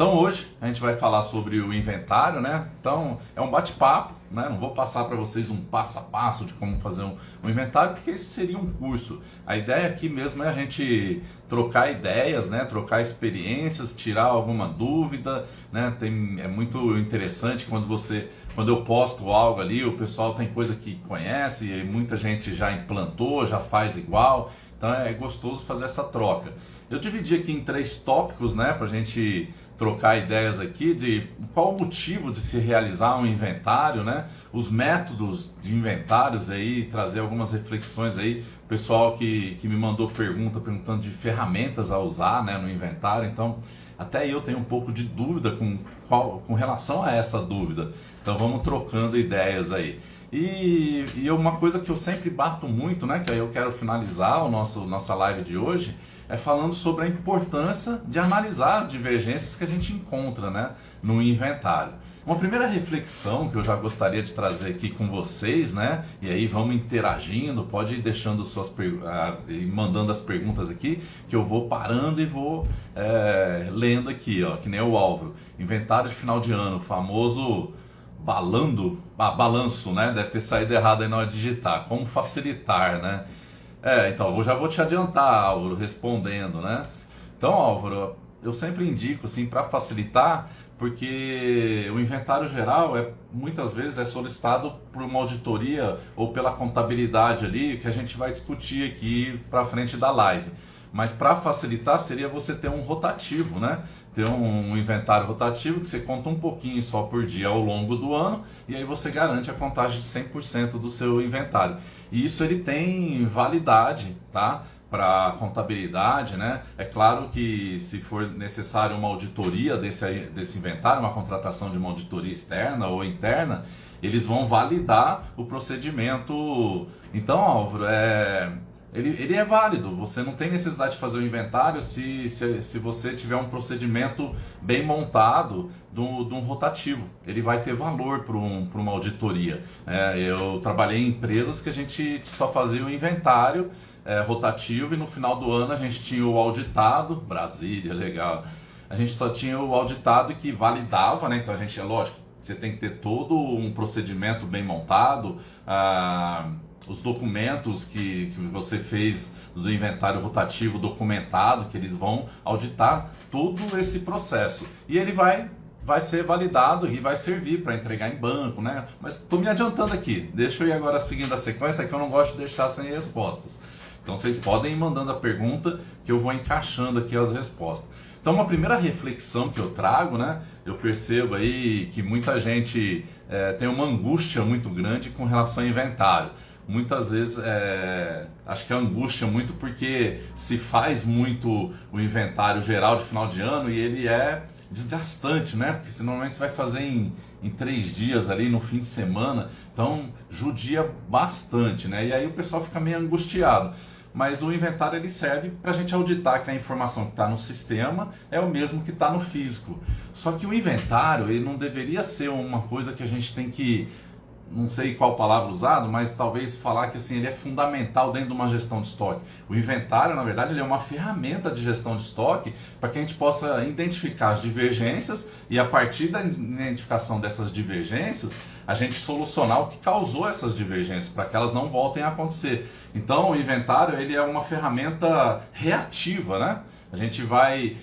Então hoje a gente vai falar sobre o inventário, né? Então é um bate-papo, né? Não vou passar para vocês um passo a passo de como fazer um inventário, porque esse seria um curso. A ideia aqui mesmo é a gente trocar ideias, né? Trocar experiências, tirar alguma dúvida, né? É muito interessante quando eu posto algo ali, o pessoal tem coisa que conhece e muita gente já implantou, já faz igual. Então é gostoso fazer essa troca. Eu dividi aqui em 3 tópicos, né, para a gente trocar ideias aqui de qual o motivo de se realizar um inventário, né, os métodos de inventários aí, trazer algumas reflexões aí, o pessoal que me mandou perguntando de ferramentas a usar, né, no inventário. Então até eu tenho um pouco de dúvida com relação a essa dúvida. Então vamos trocando ideias aí. E uma coisa que eu sempre bato muito, né, que aí eu quero finalizar nossa live de hoje, é falando sobre a importância de analisar as divergências que a gente encontra, né, no inventário. Uma primeira reflexão que eu já gostaria de trazer aqui com vocês, né, e aí vamos interagindo, pode ir deixando mandando as perguntas aqui, que eu vou parando e vou lendo aqui, ó, que nem o Álvaro. Inventário de final de ano, o famoso balanço, né? Deve ter saído errado aí na hora de digitar. Como facilitar, né? Então, eu já vou te adiantar, Álvaro, respondendo, né? Então, Álvaro, eu sempre indico, assim, para facilitar, porque o inventário geral muitas vezes é solicitado por uma auditoria ou pela contabilidade ali, que a gente vai discutir aqui para frente da live. Mas para facilitar seria você ter um rotativo, né? Ter um inventário rotativo que você conta um pouquinho só por dia ao longo do ano e aí você garante a contagem de 100% do seu inventário. E isso ele tem validade, tá? Para contabilidade, né? É claro que se for necessário uma auditoria desse inventário, uma contratação de uma auditoria externa ou interna, eles vão validar o procedimento. Então, Álvaro, ele é válido, você não tem necessidade de fazer o inventário se você tiver um procedimento bem montado de um rotativo. Ele vai ter valor para uma auditoria. Eu trabalhei em empresas que a gente só fazia o inventário rotativo e no final do ano a gente tinha o auditado, Brasília, legal. A gente só tinha o auditado que validava, né? Então a gente, lógico, você tem que ter todo um procedimento bem montado, os documentos que você fez do inventário rotativo documentado, que eles vão auditar todo esse processo. E ele vai ser validado e vai servir para entregar em banco, né? Mas estou me adiantando aqui, deixa eu ir agora seguindo a sequência, que eu não gosto de deixar sem respostas. Então vocês podem ir mandando a pergunta que eu vou encaixando aqui as respostas. Então uma primeira reflexão que eu trago, né? Eu percebo aí que muita gente tem uma angústia muito grande com relação ao inventário. Muitas vezes acho que a angústia muito porque se faz muito o inventário geral de final de ano e ele é desgastante, né? Porque se normalmente você vai fazer em 3 dias ali no fim de semana, então judia bastante, né? E aí o pessoal fica meio angustiado. Mas o inventário ele serve para a gente auditar que a informação que está no sistema é o mesmo que está no físico. Só que o inventário ele não deveria ser uma coisa que a gente tem que, não sei qual palavra usado, mas talvez falar que assim, ele é fundamental dentro de uma gestão de estoque. O inventário, na verdade, ele é uma ferramenta de gestão de estoque para que a gente possa identificar as divergências e a partir da identificação dessas divergências, a gente solucionar o que causou essas divergências para que elas não voltem a acontecer. Então, o inventário ele é uma ferramenta reativa, né? A gente vai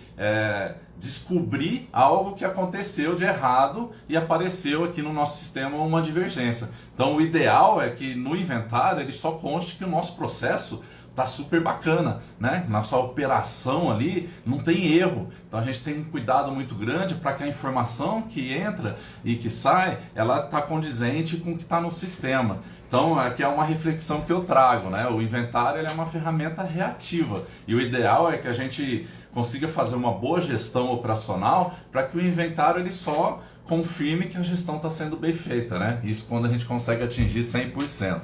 descobrir algo que aconteceu de errado e apareceu aqui no nosso sistema uma divergência. Então o ideal é que no inventário ele só conste que o nosso processo está super bacana, né? Nossa operação ali não tem erro. Então a gente tem um cuidado muito grande para que a informação que entra e que sai, ela está condizente com o que está no sistema. Então aqui é uma reflexão que eu trago, né? O inventário ele é uma ferramenta reativa e o ideal é que a gente consiga fazer uma boa gestão operacional para que o inventário ele só confirme que a gestão está sendo bem feita, né? Isso quando a gente consegue atingir 100%.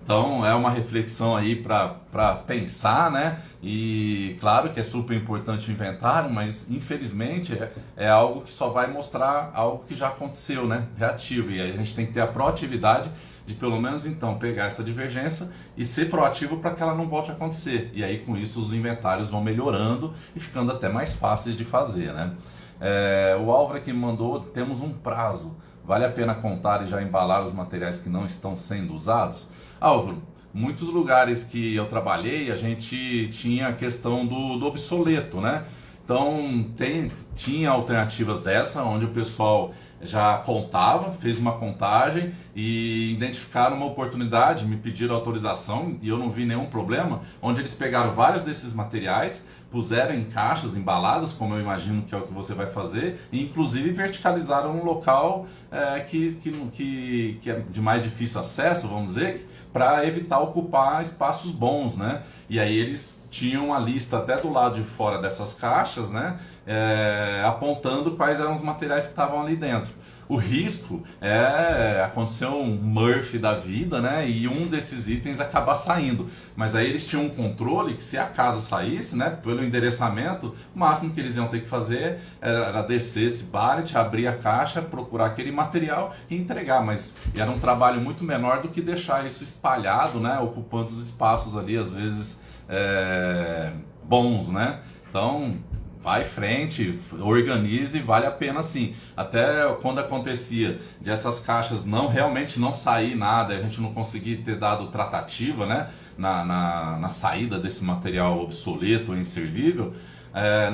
Então é uma reflexão aí para pensar, né? E claro que é super importante o inventário, mas infelizmente é algo que só vai mostrar algo que já aconteceu, né? Reativo. E aí a gente tem que ter a proatividade de pelo menos então pegar essa divergência e ser proativo para que ela não volte a acontecer. E aí com isso os inventários vão melhorando e ficando até mais fáceis de fazer, né? O Álvaro que me mandou, temos um prazo. Vale a pena contar e já embalar os materiais que não estão sendo usados? Álvaro, muitos lugares que eu trabalhei, a gente tinha a questão do obsoleto, né? Então, tinha alternativas dessa, onde o pessoal já contava, fez uma contagem e identificaram uma oportunidade, me pediram autorização e eu não vi nenhum problema, onde eles pegaram vários desses materiais, puseram em caixas embaladas, como eu imagino que é o que você vai fazer, e inclusive verticalizaram um local que é de mais difícil acesso, vamos dizer, para evitar ocupar espaços bons, né? E aí eles tinham a lista até do lado de fora dessas caixas, né? Apontando quais eram os materiais que estavam ali dentro. O risco aconteceu um Murphy da vida, né? E um desses itens acabar saindo. Mas aí eles tinham um controle que, se a casa saísse, né? Pelo endereçamento, o máximo que eles iam ter que fazer era descer esse pallet, abrir a caixa, procurar aquele material e entregar. Mas era um trabalho muito menor do que deixar isso espalhado, né? Ocupando os espaços ali, às vezes bons, né? Então, vai em frente, organize, vale a pena sim. Até quando acontecia de essas caixas realmente não sair nada, a gente não conseguir ter dado tratativa, né, na saída desse material obsoleto ou inservível,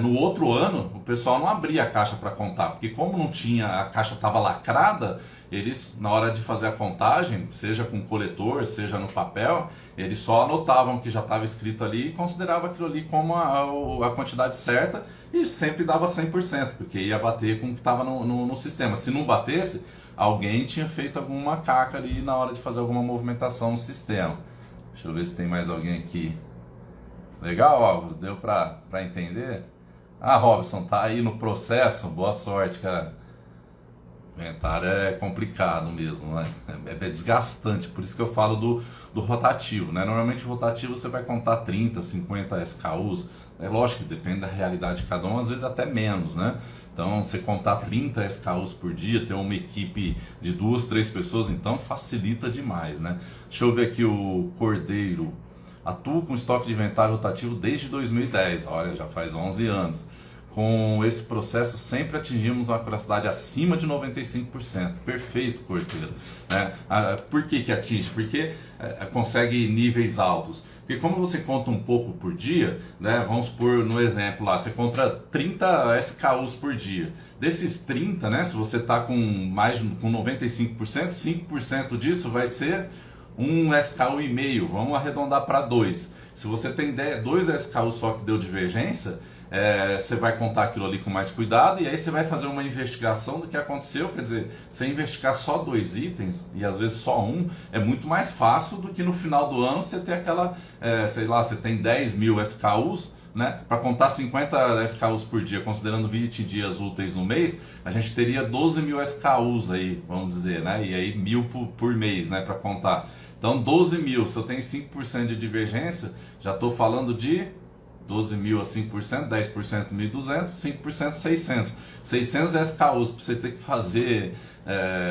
no outro ano o pessoal não abria a caixa para contar, porque como não tinha, a caixa estava lacrada, eles, na hora de fazer a contagem, seja com coletor, seja no papel, eles só anotavam que já estava escrito ali e consideravam aquilo ali como a quantidade certa e sempre dava 100%, porque ia bater com o que estava no sistema. Se não batesse, alguém tinha feito alguma caca ali na hora de fazer alguma movimentação no sistema. Deixa eu ver se tem mais alguém aqui. Legal, Álvaro? Deu para entender? Robson, tá aí no processo? Boa sorte, cara. Inventário é complicado mesmo, né? É desgastante, por isso que eu falo do rotativo, né? Normalmente o rotativo você vai contar 30, 50 SKUs, é lógico que depende da realidade de cada um, às vezes até menos, né? Então, você contar 30 SKUs por dia, ter uma equipe de 2, 3 pessoas, então facilita demais, né? Deixa eu ver aqui o Cordeiro. Atuo com estoque de inventário rotativo desde 2010, olha, já faz 11 anos. Com esse processo sempre atingimos uma curiosidade acima de 95%. Perfeito, Cordeiro. Por que atinge? Porque consegue níveis altos. Porque como você conta um pouco por dia, né, vamos supor no exemplo lá, você conta 30 SKUs por dia. Desses 30, né, se você está com 95%, 5% disso vai ser um SKU e meio, vamos arredondar para 2. Se você tem 2 SKUs só que deu divergência, você vai contar aquilo ali com mais cuidado e aí você vai fazer uma investigação do que aconteceu. Quer dizer, você investigar só 2 itens e às vezes só um, é muito mais fácil do que no final do ano você ter aquela, sei lá, você tem 10 mil SKUs, né? Para contar 50 SKUs por dia, considerando 20 dias úteis no mês, a gente teria 12 mil SKUs aí, vamos dizer, né? E aí 1.000 por mês, né? Para contar. Então 12 mil, se eu tenho 5% de divergência, já estou falando de 12 mil a 5%, 10% 1.200, 5% 600. 600 SKUs para você ter que fazer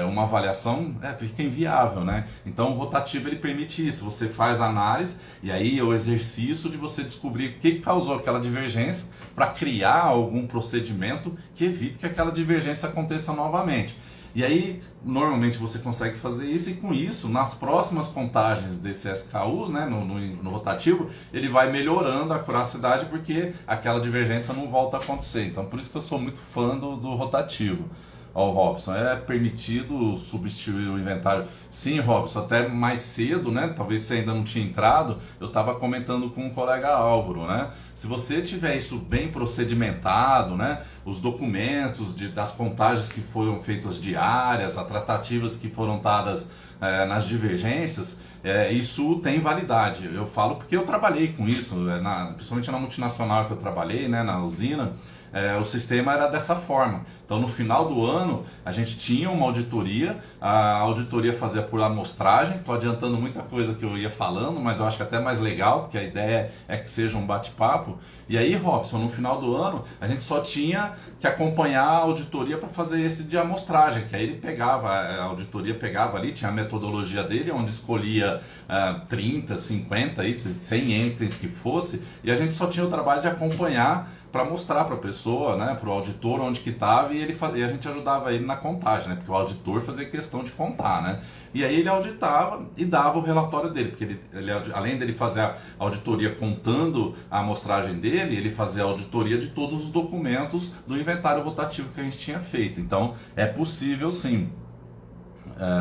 uma avaliação, fica inviável, né? Então o rotativo ele permite isso, você faz a análise e aí é o exercício de você descobrir o que causou aquela divergência para criar algum procedimento que evite que aquela divergência aconteça novamente. E aí, normalmente você consegue fazer isso e com isso, nas próximas contagens desse SKU, né, no rotativo, ele vai melhorando a curiosidade porque aquela divergência não volta a acontecer. Então, por isso que eu sou muito fã do rotativo. Ó, Robson, é permitido substituir o inventário? Sim, Robson, até mais cedo, né? Talvez você ainda não tinha entrado, eu estava comentando com o colega Álvaro, né? Se você tiver isso bem procedimentado, né? Os documentos das contagens que foram feitas diárias, as tratativas que foram dadas nas divergências, isso tem validade. Eu falo porque eu trabalhei com isso, principalmente na multinacional que eu trabalhei, né? Na usina. O sistema era dessa forma. Então no final do ano a gente tinha uma auditoria, a auditoria fazia por amostragem. Estou adiantando muita coisa que eu ia falando, mas eu acho que até mais legal, porque a ideia é que seja um bate-papo. E aí, Robson, no final do ano a gente só tinha que acompanhar a auditoria para fazer esse de amostragem, que aí ele pegava, a auditoria pegava ali, tinha a metodologia dele, onde escolhia 30, 50 itens, 100 itens que fosse, e a gente só tinha o trabalho de acompanhar para mostrar para a pessoa, né, para o auditor onde que estava, e a gente ajudava ele na contagem, né, porque o auditor fazia questão de contar, né, e aí ele auditava e dava o relatório dele, porque além dele fazer a auditoria contando a amostragem dele, ele fazia a auditoria de todos os documentos do inventário rotativo que a gente tinha feito. Então é possível sim.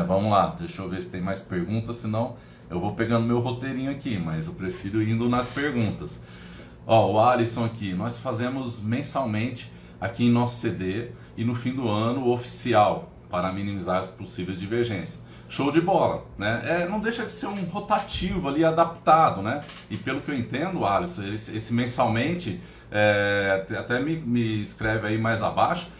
Vamos lá, deixa eu ver se tem mais perguntas, senão eu vou pegando meu roteirinho aqui, mas eu prefiro indo nas perguntas. Ó, o Alisson aqui, nós fazemos mensalmente aqui em nosso CD e no fim do ano o oficial para minimizar as possíveis divergências. Show de bola, né? Não deixa de ser um rotativo ali adaptado, né? E pelo que eu entendo, Alisson, esse mensalmente, até me escreve aí mais abaixo,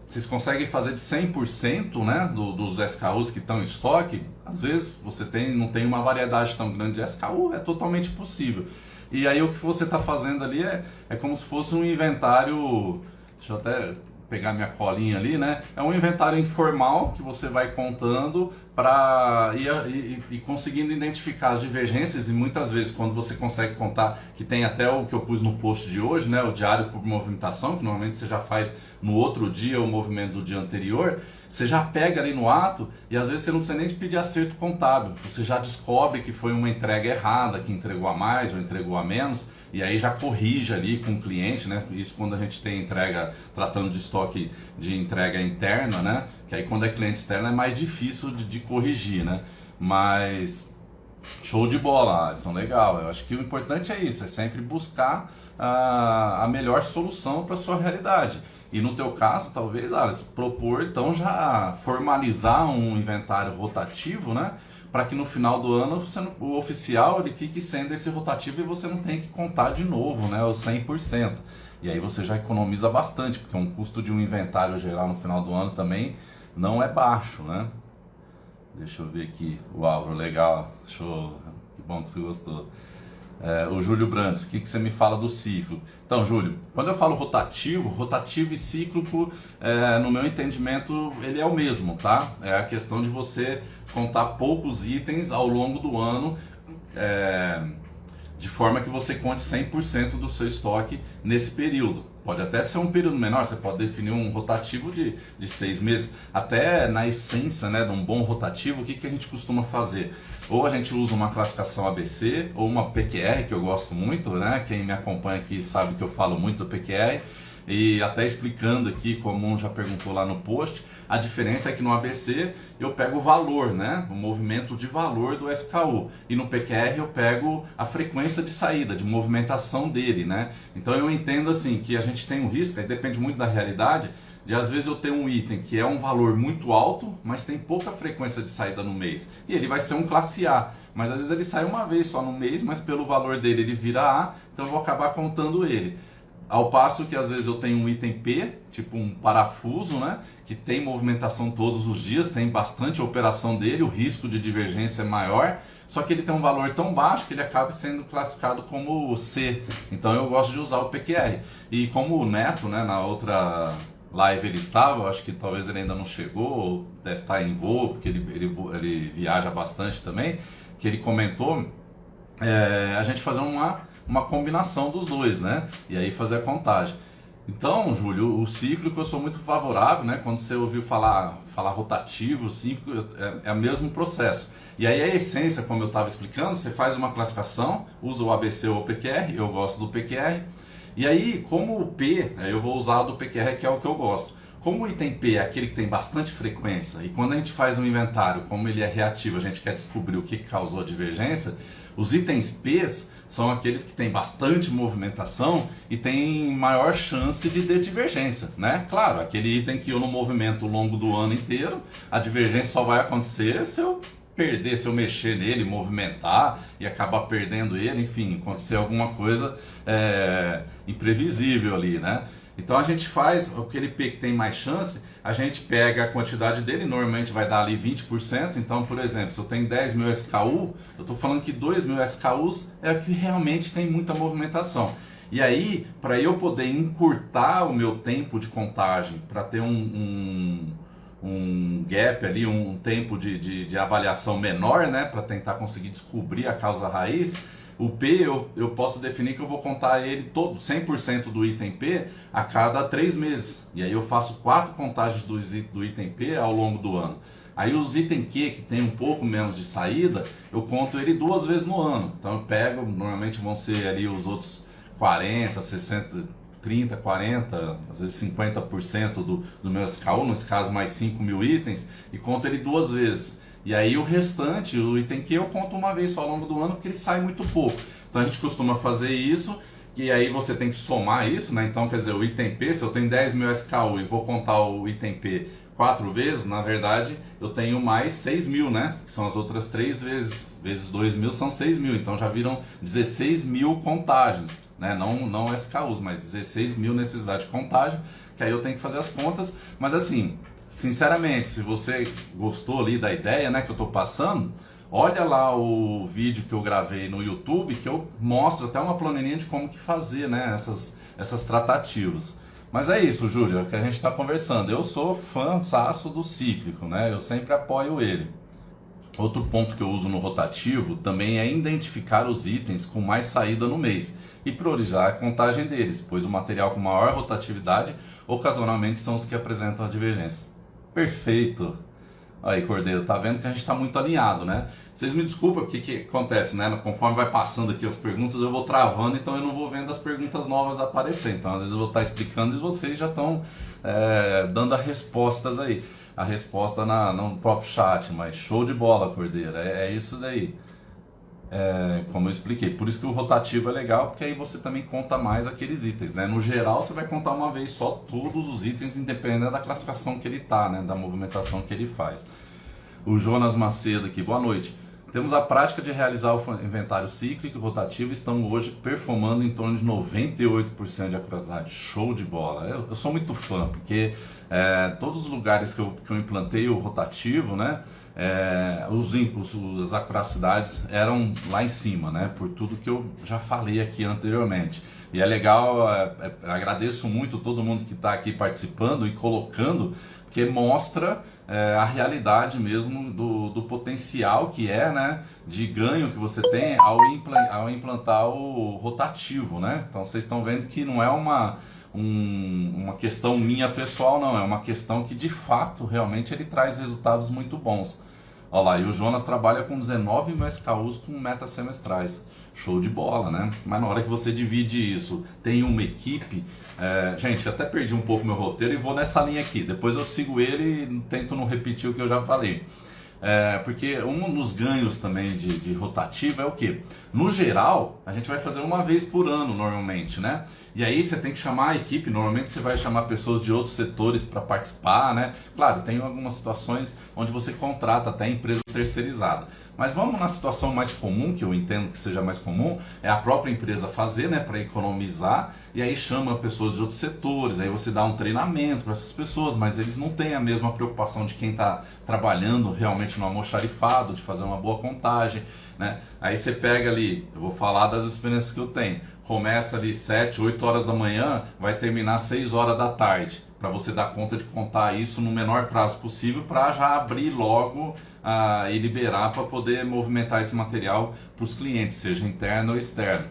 vocês conseguem fazer de 100%, né, dos SKUs que estão em estoque. Às vezes você não tem uma variedade tão grande de SKU, é totalmente possível. E aí o que você está fazendo ali é como se fosse um inventário, deixa eu até pegar minha colinha ali, né? É um inventário informal que você vai contando para ir conseguindo identificar as divergências, e muitas vezes quando você consegue contar, que tem até o que eu pus no post de hoje, né? O diário por movimentação, que normalmente você já faz no outro dia o movimento do dia anterior, você já pega ali no ato e às vezes você não precisa nem de pedir acerto contábil, você já descobre que foi uma entrega errada, que entregou a mais ou entregou a menos, e aí já corrige ali com o cliente, né? Isso quando a gente tem entrega, tratando de estoque de entrega interna, né? Que aí quando é cliente externo é mais difícil de corrigir, né? Mas show de bola, Alisson, legal. Eu acho que o importante é isso, é sempre buscar a melhor solução para a sua realidade. E no teu caso, talvez, Alisson, propor então já formalizar um inventário rotativo, né? Para que no final do ano o oficial ele fique sendo esse rotativo e você não tenha que contar de novo, né, os 100%. E aí você já economiza bastante, porque um custo de um inventário geral no final do ano também não é baixo, né? Deixa eu ver aqui, o Álvaro, legal, show, que bom que você gostou. O Júlio Brandes, o que você me fala do ciclo? Então, Júlio, quando eu falo rotativo e cíclico, no meu entendimento, ele é o mesmo, tá? É a questão de você contar poucos itens ao longo do ano, de forma que você conte 100% do seu estoque nesse período. Pode até ser um período menor, você pode definir um rotativo de 6 meses. Até na essência, né, de um bom rotativo, o que a gente costuma fazer? Ou a gente usa uma classificação ABC, ou uma PQR, que eu gosto muito, né? Quem me acompanha aqui sabe que eu falo muito do PQR. E até explicando aqui, como um já perguntou lá no post, a diferença é que no ABC eu pego o valor, né? O movimento de valor do SKU. E no PQR eu pego a frequência de saída, de movimentação dele, né? Então eu entendo assim que a gente tem um risco, aí depende muito da realidade, de às vezes eu ter um item que é um valor muito alto, mas tem pouca frequência de saída no mês. E ele vai ser um classe A, mas às vezes ele sai uma vez só no mês, mas pelo valor dele ele vira A, então eu vou acabar contando ele. Ao passo que às vezes eu tenho um item P, tipo um parafuso, né, que tem movimentação todos os dias, tem bastante operação dele, o risco de divergência é maior, só que ele tem um valor tão baixo que ele acaba sendo classificado como C. Então eu gosto de usar o PQR. E como o Neto, né, na outra live ele estava, eu acho que talvez ele ainda não chegou, ou deve estar em voo, porque ele viaja bastante também, que ele comentou, a gente fazer uma combinação dos dois, né? E aí fazer a contagem. Então, Júlio, o cíclico eu sou muito favorável, né? Quando você ouviu falar rotativo, cíclico, é o mesmo processo. E aí a essência, como eu estava explicando, você faz uma classificação, usa o ABC ou o PQR, eu gosto do PQR. E aí, como o P, eu vou usar o do PQR, que é o que eu gosto. Como o item P é aquele que tem bastante frequência, e quando a gente faz um inventário, como ele é reativo, a gente quer descobrir o que causou a divergência, os itens P's são aqueles que têm bastante movimentação e têm maior chance de ter divergência, né? Claro, aquele item que eu não movimento ao longo do ano inteiro, a divergência só vai acontecer se eu perder, se eu mexer nele, movimentar e acabar perdendo ele, enfim, acontecer alguma coisa imprevisível ali, né? Então a gente faz aquele P que tem mais chance, a gente pega a quantidade dele, normalmente vai dar ali 20%, então por exemplo, se eu tenho 10 mil SKU, eu estou falando que 2 mil SKUs é o que realmente tem muita movimentação. E aí, para eu poder encurtar o meu tempo de contagem, para ter um gap ali, um tempo de avaliação menor, né, para tentar conseguir descobrir a causa raiz, O P eu posso definir que eu vou contar ele todo, 100% do item P a cada 3 meses. E aí eu faço 4 contagens do item P ao longo do ano. Aí os itens Q, que tem um pouco menos de saída, eu conto ele 2 vezes no ano. Então eu pego, normalmente vão ser ali os outros 40, 60, 30, 40, às vezes 50% do meu SKU, nesse caso mais 5 mil itens, e conto ele 2 vezes. E aí o restante, o item Q, eu conto uma vez só ao longo do ano, porque ele sai muito pouco. Então a gente costuma fazer isso, e aí você tem que somar isso, né? Então, quer dizer, o item P, se eu tenho 10 mil SKU e vou contar o item P 4 vezes, na verdade, eu tenho mais 6 mil, né? Que são as outras 3 vezes. Vezes 2 mil são 6 mil. Então já viram 16 mil contagens, né? Não SKUs, mas 16 mil necessidade de contagem, que aí eu tenho que fazer as contas. Mas assim, sinceramente, se você gostou ali da ideia, né, que eu estou passando, olha lá o vídeo que eu gravei no YouTube, que eu mostro até uma planilhinha de como que fazer, né, essas tratativas. Mas é isso, Júlio, é que a gente está conversando. Eu sou fãzaço do cíclico, né? Eu sempre apoio ele. Outro ponto que eu uso no rotativo também é identificar os itens com mais saída no mês e priorizar a contagem deles, pois o material com maior rotatividade ocasionalmente são os que apresentam a divergência. Perfeito! Aí, Cordeiro, tá vendo que a gente está muito alinhado, né? Vocês me desculpem, o que acontece, né? Conforme vai passando aqui as perguntas, eu vou travando, então eu não vou vendo as perguntas novas aparecer. Então, às vezes eu vou estar explicando e vocês já estão dando as respostas aí. A resposta no próprio chat, mas show de bola, Cordeiro, é isso daí. Como eu expliquei, por isso que o rotativo é legal, porque aí você também conta mais aqueles itens, né? No geral, você vai contar uma vez só todos os itens, independente da classificação que ele tá, né? Da movimentação que ele faz. O Jonas Macedo aqui, boa noite. Temos a prática de realizar o inventário cíclico e rotativo e estamos hoje performando em torno de 98% de acuracidade. Show de bola! Eu sou muito fã, porque todos os lugares que eu implantei o rotativo, né? As acuracidades eram lá em cima, né? Por tudo que eu já falei aqui anteriormente. E é legal, agradeço muito todo mundo que está aqui participando e colocando, porque mostra a realidade mesmo do potencial que né, de ganho que você tem ao implantar o rotativo, né? Então vocês estão vendo que não é uma questão minha pessoal, não, é uma questão que de fato realmente ele traz resultados muito bons. Olha lá, e o Jonas trabalha com 19 mil SKUs com metas semestrais. Show de bola, né? Mas na hora que você divide isso, tem uma equipe. Gente, até perdi um pouco meu roteiro e vou nessa linha aqui. Depois eu sigo ele e tento não repetir o que eu já falei. Porque um dos ganhos também de rotativo é o que? No geral, a gente vai fazer uma vez por ano normalmente, né? E aí você tem que chamar a equipe, normalmente você vai chamar pessoas de outros setores para participar, né? Claro, tem algumas situações onde você contrata até empresa terceirizada. Mas vamos na situação mais comum, que eu entendo que seja mais comum, é a própria empresa fazer, né, para economizar, e aí chama pessoas de outros setores, aí você dá um treinamento para essas pessoas, mas eles não têm a mesma preocupação de quem está trabalhando realmente no almoxarifado, de fazer uma boa contagem, né? Aí você pega ali, eu vou falar das experiências que eu tenho, começa ali 7, 8 horas da manhã, vai terminar 6 horas da tarde, para você dar conta de contar isso no menor prazo possível, para já abrir logo e liberar para poder movimentar esse material para os clientes, seja interno ou externo.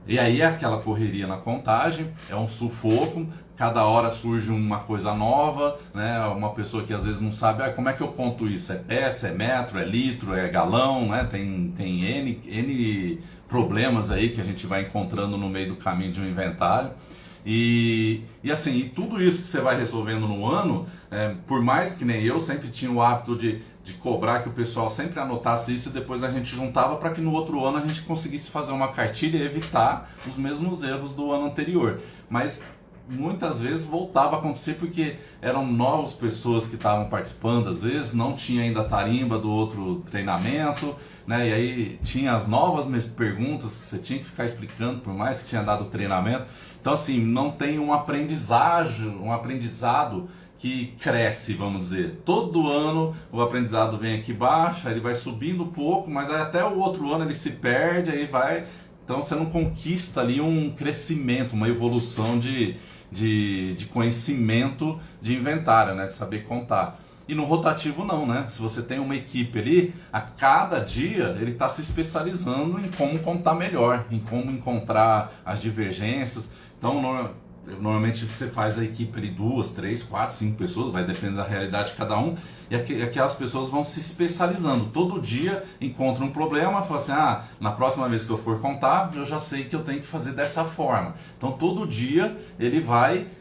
E aí é aquela correria na contagem, é um sufoco, cada hora surge uma coisa nova, né? Uma pessoa que às vezes não sabe como é que eu conto isso, é peça, é metro, é litro, é galão, né? Tem N problemas aí que a gente vai encontrando no meio do caminho de um inventário. E assim, e tudo isso que você vai resolvendo no ano, por mais que nem eu sempre tinha o hábito de cobrar que o pessoal sempre anotasse isso e depois a gente juntava para que no outro ano a gente conseguisse fazer uma cartilha e evitar os mesmos erros do ano anterior. Mas muitas vezes voltava a acontecer porque eram novas pessoas que estavam participando, às vezes não tinha ainda a tarimba do outro treinamento, né? E aí tinha as novas perguntas que você tinha que ficar explicando, por mais que tinha dado o treinamento. Então assim, não tem um aprendizado que cresce, vamos dizer. Todo ano o aprendizado vem aqui baixo, aí ele vai subindo um pouco, mas aí até o outro ano ele se perde, aí vai. Então você não conquista ali um crescimento, uma evolução de conhecimento de inventário, né? De saber contar. E no rotativo não, né? Se você tem uma equipe ali, a cada dia ele está se especializando em como contar melhor, em como encontrar as divergências. Então, normalmente você faz a equipe ali 2, 3, 4, 5 pessoas, vai depender da realidade de cada um, e aquelas pessoas vão se especializando. Todo dia encontra um problema, fala assim, na próxima vez que eu for contar, eu já sei que eu tenho que fazer dessa forma. Então todo dia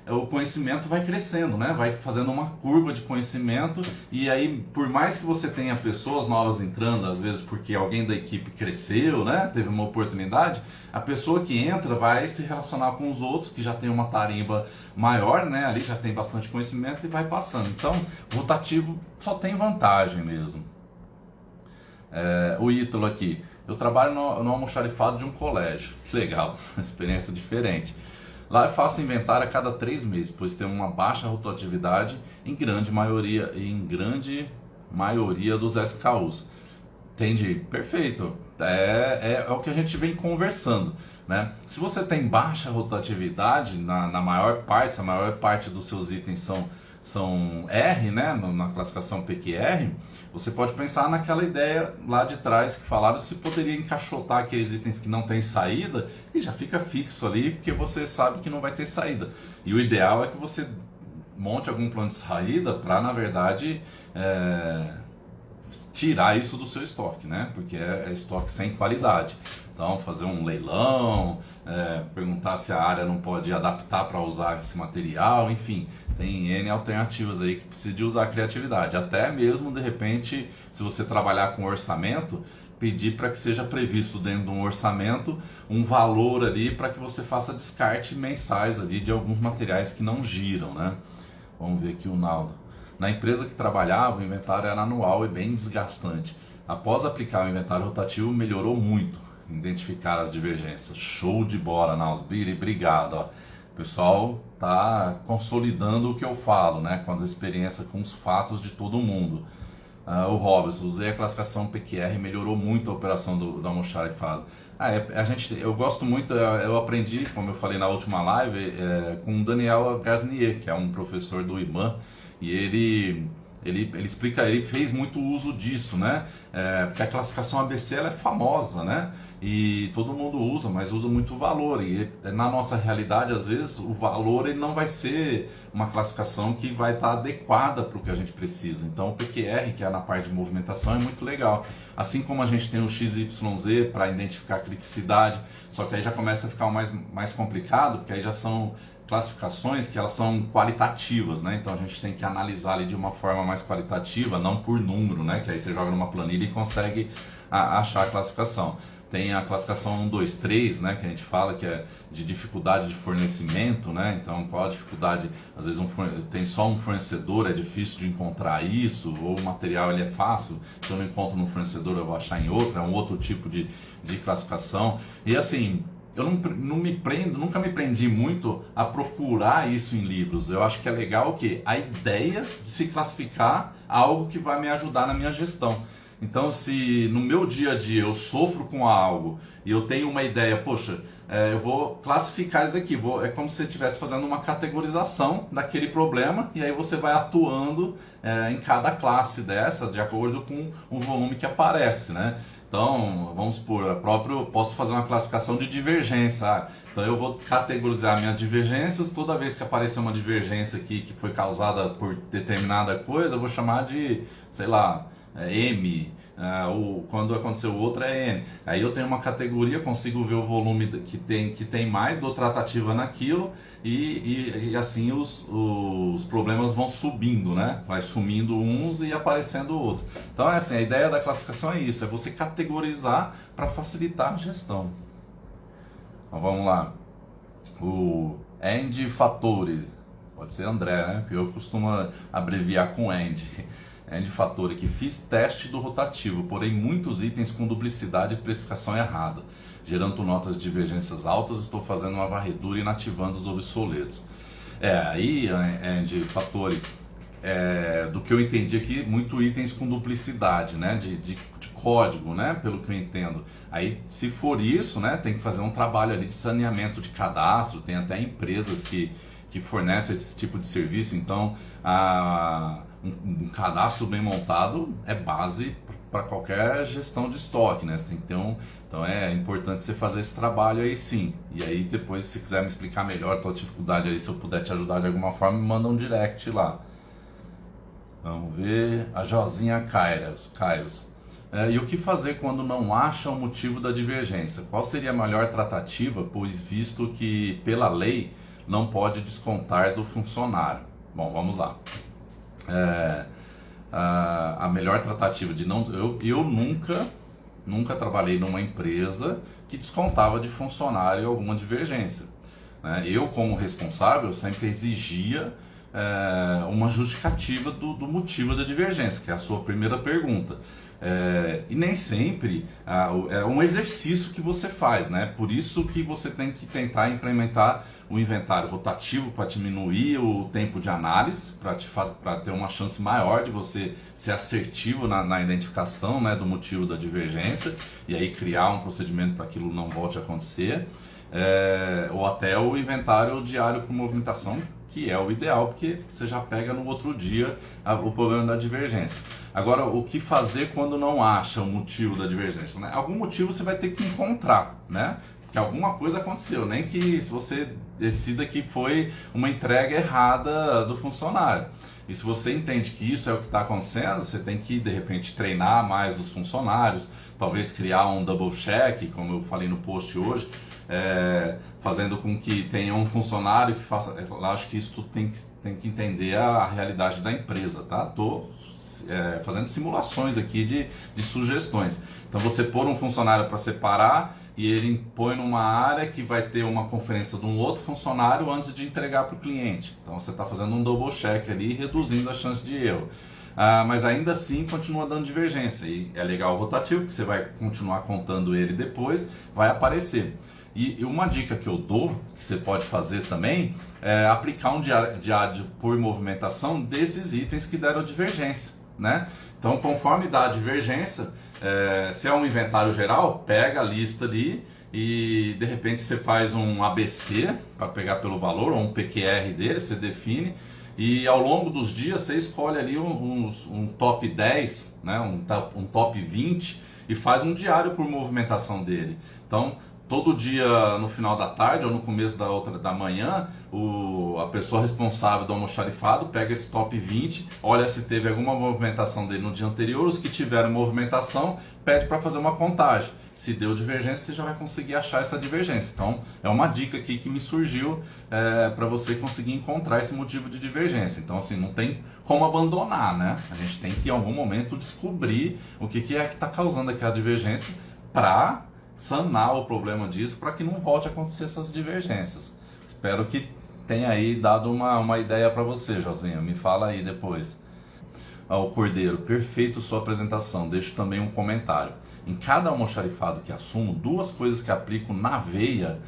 o conhecimento vai crescendo, né? Vai fazendo uma curva de conhecimento, e aí por mais que você tenha pessoas novas entrando, às vezes porque alguém da equipe cresceu, né? Teve uma oportunidade, a pessoa que entra vai se relacionar com os outros que já tem uma tarimba maior, né? Ali já tem bastante conhecimento e vai passando. Então, rotativo só tem vantagem mesmo. O Ítalo aqui. Eu trabalho no almoxarifado de um colégio. Que legal, experiência diferente. Lá é fácil inventário a cada 3 meses, pois tem uma baixa rotatividade em grande maioria dos SKUs. Entendi, perfeito. É o que a gente vem conversando, né? Se você tem baixa rotatividade na maior parte, se a maior parte dos seus itens são R, né? Na classificação PQR, você pode pensar naquela ideia lá de trás que falaram se poderia encaixotar aqueles itens que não tem saída e já fica fixo ali, porque você sabe que não vai ter saída. E o ideal é que você monte algum plano de saída para, na verdade, tirar isso do seu estoque, né? Porque é estoque sem qualidade. Então, fazer um leilão, perguntar se a área não pode adaptar para usar esse material, enfim, tem N alternativas aí que precisa de usar a criatividade. Até mesmo, de repente, se você trabalhar com orçamento, pedir para que seja previsto dentro de um orçamento um valor ali para que você faça descarte mensais ali de alguns materiais que não giram, né? Vamos ver aqui o Naldo. Na empresa que trabalhava, o inventário era anual e bem desgastante. Após aplicar o inventário rotativo, melhorou muito identificar as divergências. Show de bola, Naldo. Obrigado. Ó. O pessoal tá consolidando o que eu falo, né? Com as experiências, com os fatos de todo mundo. O Robson, usei a classificação PQR, melhorou muito a operação do almoxarifado. Eu gosto muito, eu aprendi, como eu falei na última live, com o Daniel Gasnier, que é um professor do IBAN, e ele explica, ele fez muito uso disso, né? Porque a classificação ABC ela é famosa, né? E todo mundo usa, mas usa muito valor. E na nossa realidade, às vezes, o valor ele não vai ser uma classificação que vai estar adequada para o que a gente precisa. Então, o PQR, que é na parte de movimentação, é muito legal. Assim como a gente tem o XYZ para identificar a criticidade, só que aí já começa a ficar mais complicado, porque aí já são classificações que elas são qualitativas, né? Então a gente tem que analisar ali de uma forma mais qualitativa, não por número, né? Que aí você joga numa planilha e consegue achar a classificação. Tem a classificação 1, 2, 3, né? Que a gente fala que é de dificuldade de fornecimento, né? Então qual a dificuldade? Às vezes tem só um fornecedor, é difícil de encontrar isso, ou o material ele é fácil, se eu não encontro num fornecedor eu vou achar em outro, é um outro tipo de classificação. E assim, eu nunca me prendi muito a procurar isso em livros. Eu acho que é legal o quê? A ideia de se classificar algo que vai me ajudar na minha gestão. Então, se no meu dia a dia eu sofro com algo e eu tenho uma ideia, poxa, eu vou classificar isso daqui, é como se você estivesse fazendo uma categorização daquele problema e aí você vai atuando em cada classe dessa de acordo com o volume que aparece, né? Então, vamos supor, posso fazer uma classificação de divergência. Então, eu vou categorizar minhas divergências. Toda vez que aparecer uma divergência aqui que foi causada por determinada coisa, eu vou chamar de, sei lá, M. Quando aconteceu outra é N. Aí eu tenho uma categoria, consigo ver o volume que tem mais, dou tratativa naquilo e assim os problemas vão subindo, né? Vai sumindo uns e aparecendo outros. Então assim, a ideia da classificação é isso, é você categorizar para facilitar a gestão. Então vamos lá. O End Fattori, pode ser André, né? Eu costumo abreviar com End. End Fattori, que fiz teste do rotativo, porém muitos itens com duplicidade e precificação errada, gerando notas de divergências altas. Estou fazendo uma varredura e inativando os obsoletos. Aí, End Fattori, do que eu entendi aqui, muito itens com duplicidade, né, de código, né, pelo que eu entendo. Aí, se for isso, né, tem que fazer um trabalho ali de saneamento de cadastro. Tem até empresas que que fornece esse tipo de serviço. Então, um cadastro bem montado é base para qualquer gestão de estoque, né? Você tem que ter então é importante você fazer esse trabalho aí sim. E aí depois, se quiser me explicar melhor a tua dificuldade aí, se eu puder te ajudar de alguma forma, me manda um direct lá. Vamos ver, a Josinha Kairos. E o que fazer quando não acha o motivo da divergência? Qual seria a melhor tratativa, pois visto que pela lei não pode descontar do funcionário? Bom, vamos lá. A melhor tratativa de não... Eu nunca trabalhei numa empresa que descontava de funcionário alguma divergência, né? Eu, como responsável, sempre exigia uma justificativa do motivo da divergência, que é a sua primeira pergunta. E nem sempre é um exercício que você faz, né? Por isso que você tem que tentar implementar o inventário rotativo para diminuir o tempo de análise, para ter uma chance maior de você ser assertivo na identificação, né, do motivo da divergência, e aí criar um procedimento para aquilo não volte a acontecer. Ou até o inventário diário por movimentação, que é o ideal, porque você já pega no outro dia o problema da divergência. Agora, o que fazer quando não acha o motivo da divergência, né? Algum motivo você vai ter que encontrar, né? Que alguma coisa aconteceu, nem que você decida que foi uma entrega errada do funcionário. E se você entende que isso é o que está acontecendo, você tem que, de repente, treinar mais os funcionários, talvez criar um double check, como eu falei no post hoje, fazendo com que tenha um funcionário que faça... Eu acho que isso tudo tem que entender a realidade da empresa, tá? Estou fazendo simulações aqui de sugestões. Então, você pôr um funcionário para separar e ele põe numa área que vai ter uma conferência de um outro funcionário antes de entregar para o cliente. Então, você está fazendo um double check ali, reduzindo a chance de erro. Mas ainda assim continua dando divergência. E é legal o rotativo, que você vai continuar contando ele depois, vai aparecer. E uma dica que eu dou, que você pode fazer também, é aplicar um diário por movimentação desses itens que deram divergência, né? Então, conforme dá a divergência, se é um inventário geral, pega a lista ali e de repente você faz um ABC para pegar pelo valor, ou um PQR dele, você define, e ao longo dos dias você escolhe ali um top 10, né? um top 20 e faz um diário por movimentação dele. Então, todo dia no final da tarde ou no começo da manhã, a pessoa responsável do almoxarifado pega esse top 20, olha se teve alguma movimentação dele no dia anterior, os que tiveram movimentação, pede para fazer uma contagem. Se deu divergência, você já vai conseguir achar essa divergência. Então, é uma dica aqui que me surgiu para você conseguir encontrar esse motivo de divergência. Então, assim, não tem como abandonar, né? A gente tem que, em algum momento, descobrir o que é que está causando aquela divergência para sanar o problema disso, para que não volte a acontecer essas divergências. Espero que tenha aí dado uma ideia para você, Josinha. Me fala aí depois. O Cordeiro, perfeito sua apresentação. Deixo também um comentário. Em cada almoxarifado que assumo, 2 coisas que aplico na veia: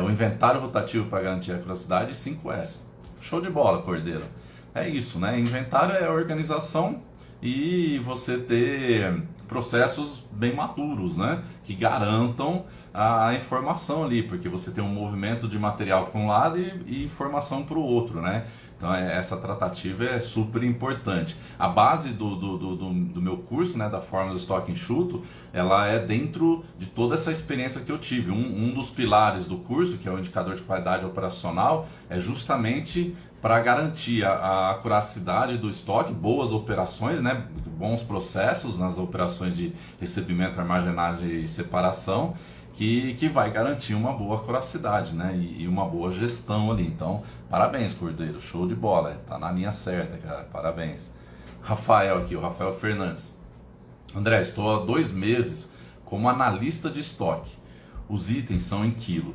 o inventário rotativo para garantir a acuracidade e 5S. Show de bola, Cordeiro. É isso, né? Inventário é organização e você ter processos bem maduros, né? Que garantam a informação ali, porque você tem um movimento de material para um lado e informação para o outro, né? Então essa tratativa é super importante. A base do meu curso, né, da Fórmula do Estoque Enxuto, ela é dentro de toda essa experiência que eu tive. Um dos pilares do curso, que é o indicador de qualidade operacional, é justamente para garantir a acuracidade do estoque, boas operações, né, bons processos nas operações de recebimento, armazenagem e separação, que vai garantir uma boa acuracidade, né, e uma boa gestão ali. Então, parabéns, Cordeiro, show de bola, tá na linha certa, cara, parabéns. Rafael aqui, o Rafael Fernandes. André, estou há 2 meses como analista de estoque. Os itens são em quilo,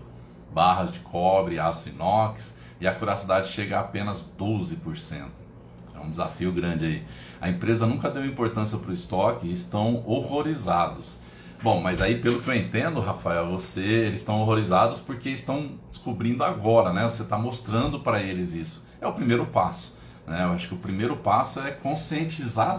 barras de cobre, aço inox, e a acuracidade chega a apenas 12%. É um desafio grande aí. A empresa nunca deu importância para o estoque e estão horrorizados. Bom, mas aí pelo que eu entendo, Rafael, eles estão horrorizados porque estão descobrindo agora, né? Você está mostrando para eles isso. É o primeiro passo. né? Eu acho que o primeiro passo é conscientizar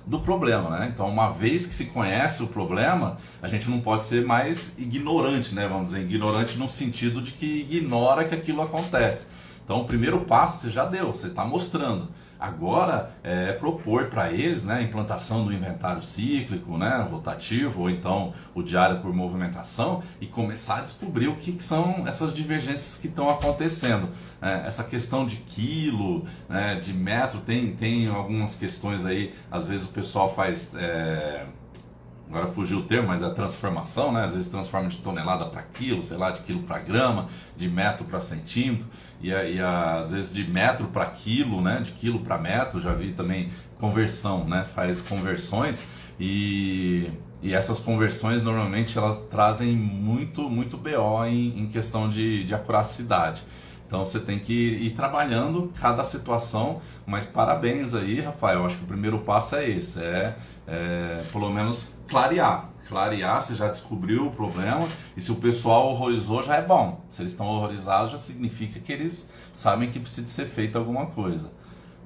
do problema, né? Então, uma vez que se conhece o problema, a gente não pode ser mais ignorante, né? Vamos dizer, ignorante no sentido de que ignora que aquilo acontece. Então, o primeiro passo você já deu, você está mostrando. Agora é propor para eles, né, a implantação do inventário cíclico, né, rotativo, ou então o diário por movimentação, e começar a descobrir o que são essas divergências que estão acontecendo. Essa questão de quilo, né, de metro, tem algumas questões aí, às vezes o pessoal faz... Agora fugiu o termo, mas é transformação, né? Às vezes transforma de tonelada para quilo, sei lá, de quilo para grama, de metro para centímetro, e às vezes de metro para quilo, né? De quilo para metro, já vi também conversão, né? Faz conversões e essas conversões normalmente elas trazem muito BO em questão de acuracidade. Então você tem que ir trabalhando cada situação, mas parabéns aí, Rafael. Eu acho que o primeiro passo é esse, pelo menos clarear. Clarear, você já descobriu o problema, e se o pessoal horrorizou já é bom. Se eles estão horrorizados já significa que eles sabem que precisa ser feita alguma coisa.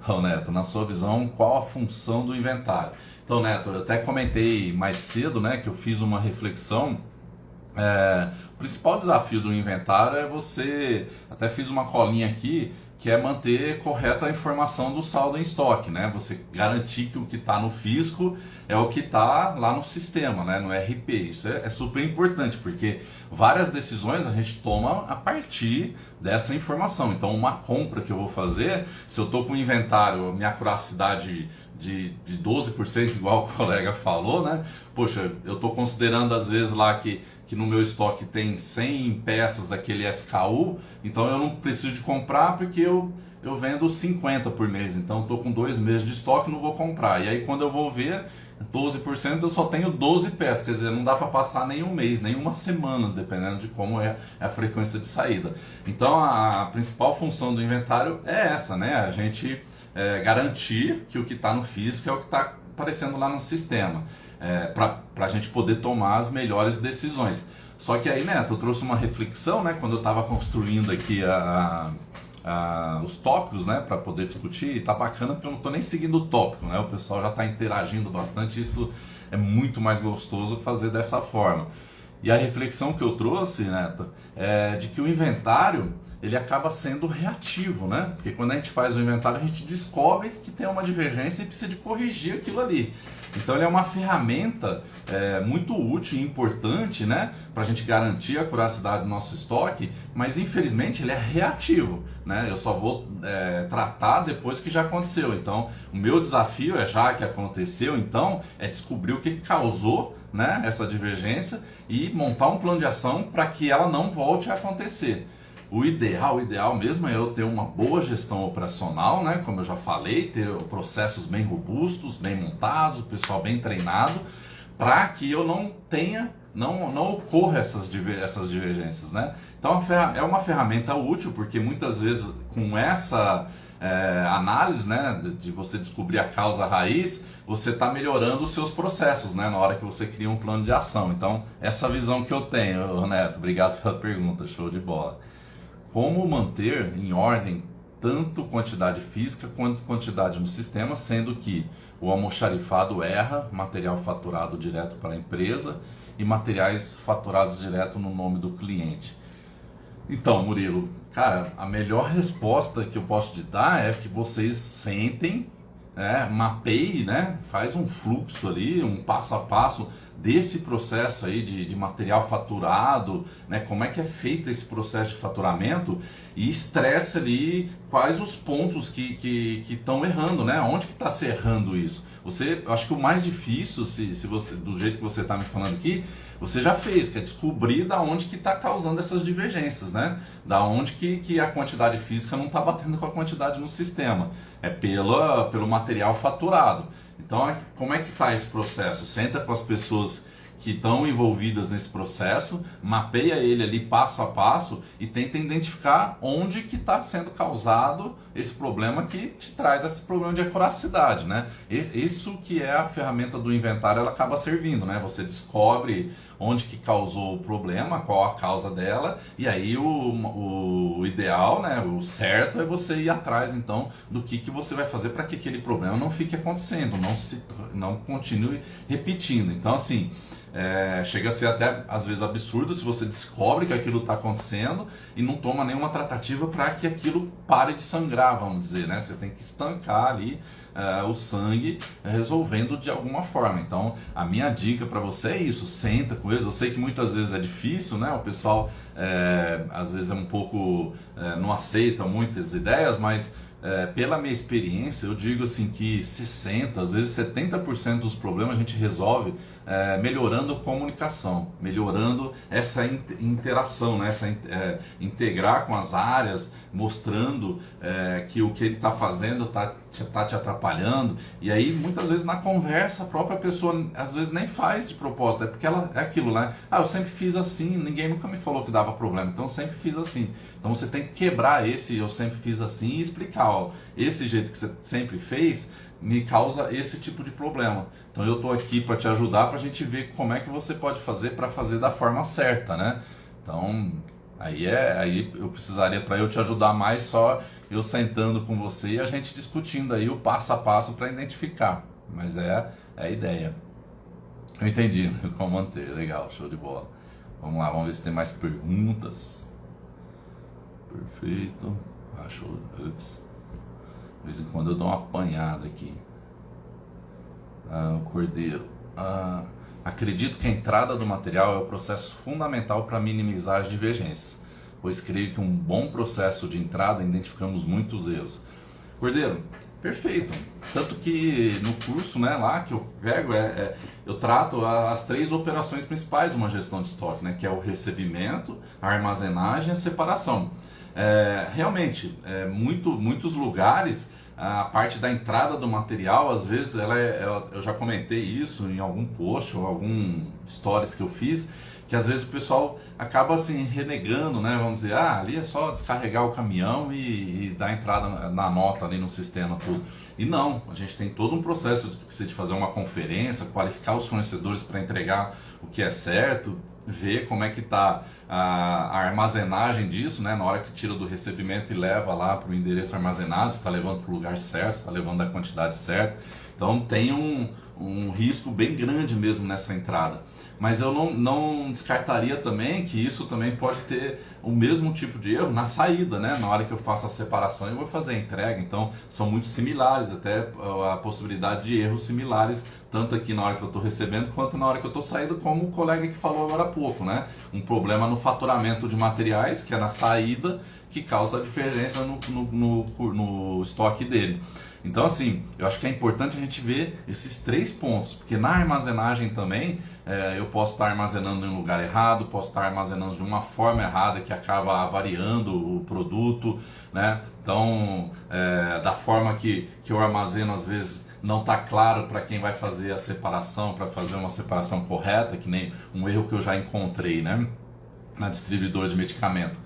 Então, Neto, na sua visão, qual a função do inventário? Então, Neto, eu até comentei mais cedo, né, que eu fiz uma reflexão. O principal desafio do inventário é você, até fiz uma colinha aqui, que é manter correta a informação do saldo em estoque, né? Você garantir que o que está no fisco é o que está lá no sistema, né? No RP. Isso é super importante, porque várias decisões a gente toma a partir dessa informação. Então, uma compra que eu vou fazer, se eu estou com o inventário, minha acuracidade de 12%, igual o colega falou, né? Poxa, eu estou considerando às vezes lá que no meu estoque tem 100 peças daquele SKU, então eu não preciso de comprar porque eu vendo 50 por mês, então estou com 2 meses de estoque, não vou comprar. E aí quando eu vou ver, 12% eu só tenho 12 peças, quer dizer, não dá para passar nem um mês, nem uma semana, dependendo de como é a frequência de saída. Então a principal função do inventário é essa, né? A gente garantir que o que está no físico é o que está aparecendo lá no sistema, para a gente poder tomar as melhores decisões. Só que aí, Neto, eu trouxe uma reflexão, né, quando eu estava construindo aqui os tópicos, né, para poder discutir, e tá bacana porque eu não estou nem seguindo o tópico, né, o pessoal já está interagindo bastante, isso é muito mais gostoso fazer dessa forma. E a reflexão que eu trouxe, Neto, é de que o inventário ele acaba sendo reativo, né? Porque quando a gente faz o inventário, a gente descobre que tem uma divergência e precisa de corrigir aquilo ali. Então ele é uma ferramenta muito útil e importante, né, para a gente garantir a acuracidade do nosso estoque, mas infelizmente ele é reativo, né? Eu só vou tratar depois que já aconteceu. Então o meu desafio já que aconteceu, então é descobrir o que causou, né, essa divergência e montar um plano de ação para que ela não volte a acontecer. O ideal mesmo é eu ter uma boa gestão operacional, né? Como eu já falei, ter processos bem robustos, bem montados, o pessoal bem treinado, para que eu não ocorra essas divergências, né? Então é uma ferramenta útil, porque muitas vezes com essa análise, né, de você descobrir a causa raiz, você está melhorando os seus processos, né, na hora que você cria um plano de ação. Então essa visão que eu tenho, Neto, obrigado pela pergunta, show de bola. Como manter em ordem tanto quantidade física quanto quantidade no sistema, sendo que o almoxarifado erra material faturado direto para a empresa e materiais faturados direto no nome do cliente? Então, Murilo, cara, a melhor resposta que eu posso te dar é que vocês sentem, mapeiem, né, faz um fluxo ali, um passo a passo desse processo aí de material faturado, né, como é que é feito esse processo de faturamento e estresse ali quais os pontos que estão errando, né, onde que está se errando isso. Eu acho que o mais difícil, se você, do jeito que você está me falando aqui, você já fez, que é descobrir da onde que está causando essas divergências, né? Da onde que a quantidade física não está batendo com a quantidade no sistema. É pelo material faturado. Então, como é que está esse processo? Senta com as pessoas que estão envolvidas nesse processo, mapeia ele ali passo a passo e tenta identificar onde que está sendo causado esse problema que te traz esse problema de acuracidade, né? Isso que é a ferramenta do inventário, ela acaba servindo, né? Você descobre onde que causou o problema, qual a causa dela, e aí o ideal, né, o certo é você ir atrás então do que você vai fazer para que aquele problema não fique acontecendo, não continue repetindo. Então assim, chega a ser até às vezes absurdo se você descobre que aquilo está acontecendo e não toma nenhuma tratativa para que aquilo pare de sangrar, vamos dizer, né? Você tem que estancar ali o sangue, resolvendo de alguma forma. Então a minha dica para você é isso: senta com eles. Eu sei que muitas vezes é difícil, né? O pessoal às vezes é um pouco não aceita muitas ideias, mas pela minha experiência, eu digo assim que 60%, às vezes 70% dos problemas a gente resolve melhorando a comunicação, melhorando essa interação, né? Integrar com as áreas, mostrando que o que ele está fazendo está te atrapalhando. E aí muitas vezes na conversa a própria pessoa às vezes nem faz de propósito, porque ela é aquilo, né? Eu sempre fiz assim, ninguém nunca me falou que dava problema, então eu sempre fiz assim. Então você tem que quebrar esse eu sempre fiz assim e explicar, ó, esse jeito que você sempre fez me causa esse tipo de problema. Então eu estou aqui para te ajudar, para a gente ver como é que você pode fazer para fazer da forma certa, né? Então aí eu precisaria, para eu te ajudar mais, só eu sentando com você e a gente discutindo aí o passo a passo para identificar. Mas é a ideia. Eu entendi como manter. Legal, show de bola. Vamos lá, vamos ver se tem mais perguntas. Perfeito. Show. Ups. De vez em quando eu dou uma apanhada aqui. O Cordeiro. Acredito que a entrada do material é o processo fundamental para minimizar as divergências, pois creio que um bom processo de entrada identificamos muitos erros. Cordeiro, perfeito. Tanto que no curso, né, lá que eu pego, eu trato as 3 operações principais de uma gestão de estoque, né, que é o recebimento, a armazenagem e a separação. Realmente, muitos lugares, a parte da entrada do material, às vezes, eu já comentei isso em algum post ou algum stories que eu fiz, que às vezes o pessoal acaba assim renegando, né? Vamos dizer, ali é só descarregar o caminhão e dar entrada na nota ali no sistema tudo. E não, a gente tem todo um processo de fazer uma conferência, qualificar os fornecedores para entregar o que é certo, ver como é que está a armazenagem disso, né? Na hora que tira do recebimento e leva lá para o endereço armazenado, se está levando para o lugar certo, se está levando a quantidade certa. Então tem um risco bem grande mesmo nessa entrada. Mas eu não descartaria também que isso também pode ter o mesmo tipo de erro na saída, né? Na hora que eu faço a separação, eu vou fazer a entrega. Então são muito similares, até a possibilidade de erros similares, tanto aqui na hora que eu estou recebendo quanto na hora que eu estou saindo, como o colega que falou agora há pouco, né? Um problema no faturamento de materiais, que é na saída, que causa diferença no estoque dele. Então assim, eu acho que é importante a gente ver esses 3 pontos, porque na armazenagem também eu posso estar armazenando em um lugar errado, posso estar armazenando de uma forma errada que acaba variando o produto, né? Então da forma que eu armazeno, às vezes não está claro para quem vai fazer a separação, para fazer uma separação correta, que nem um erro que eu já encontrei, né? Na distribuidora de medicamento.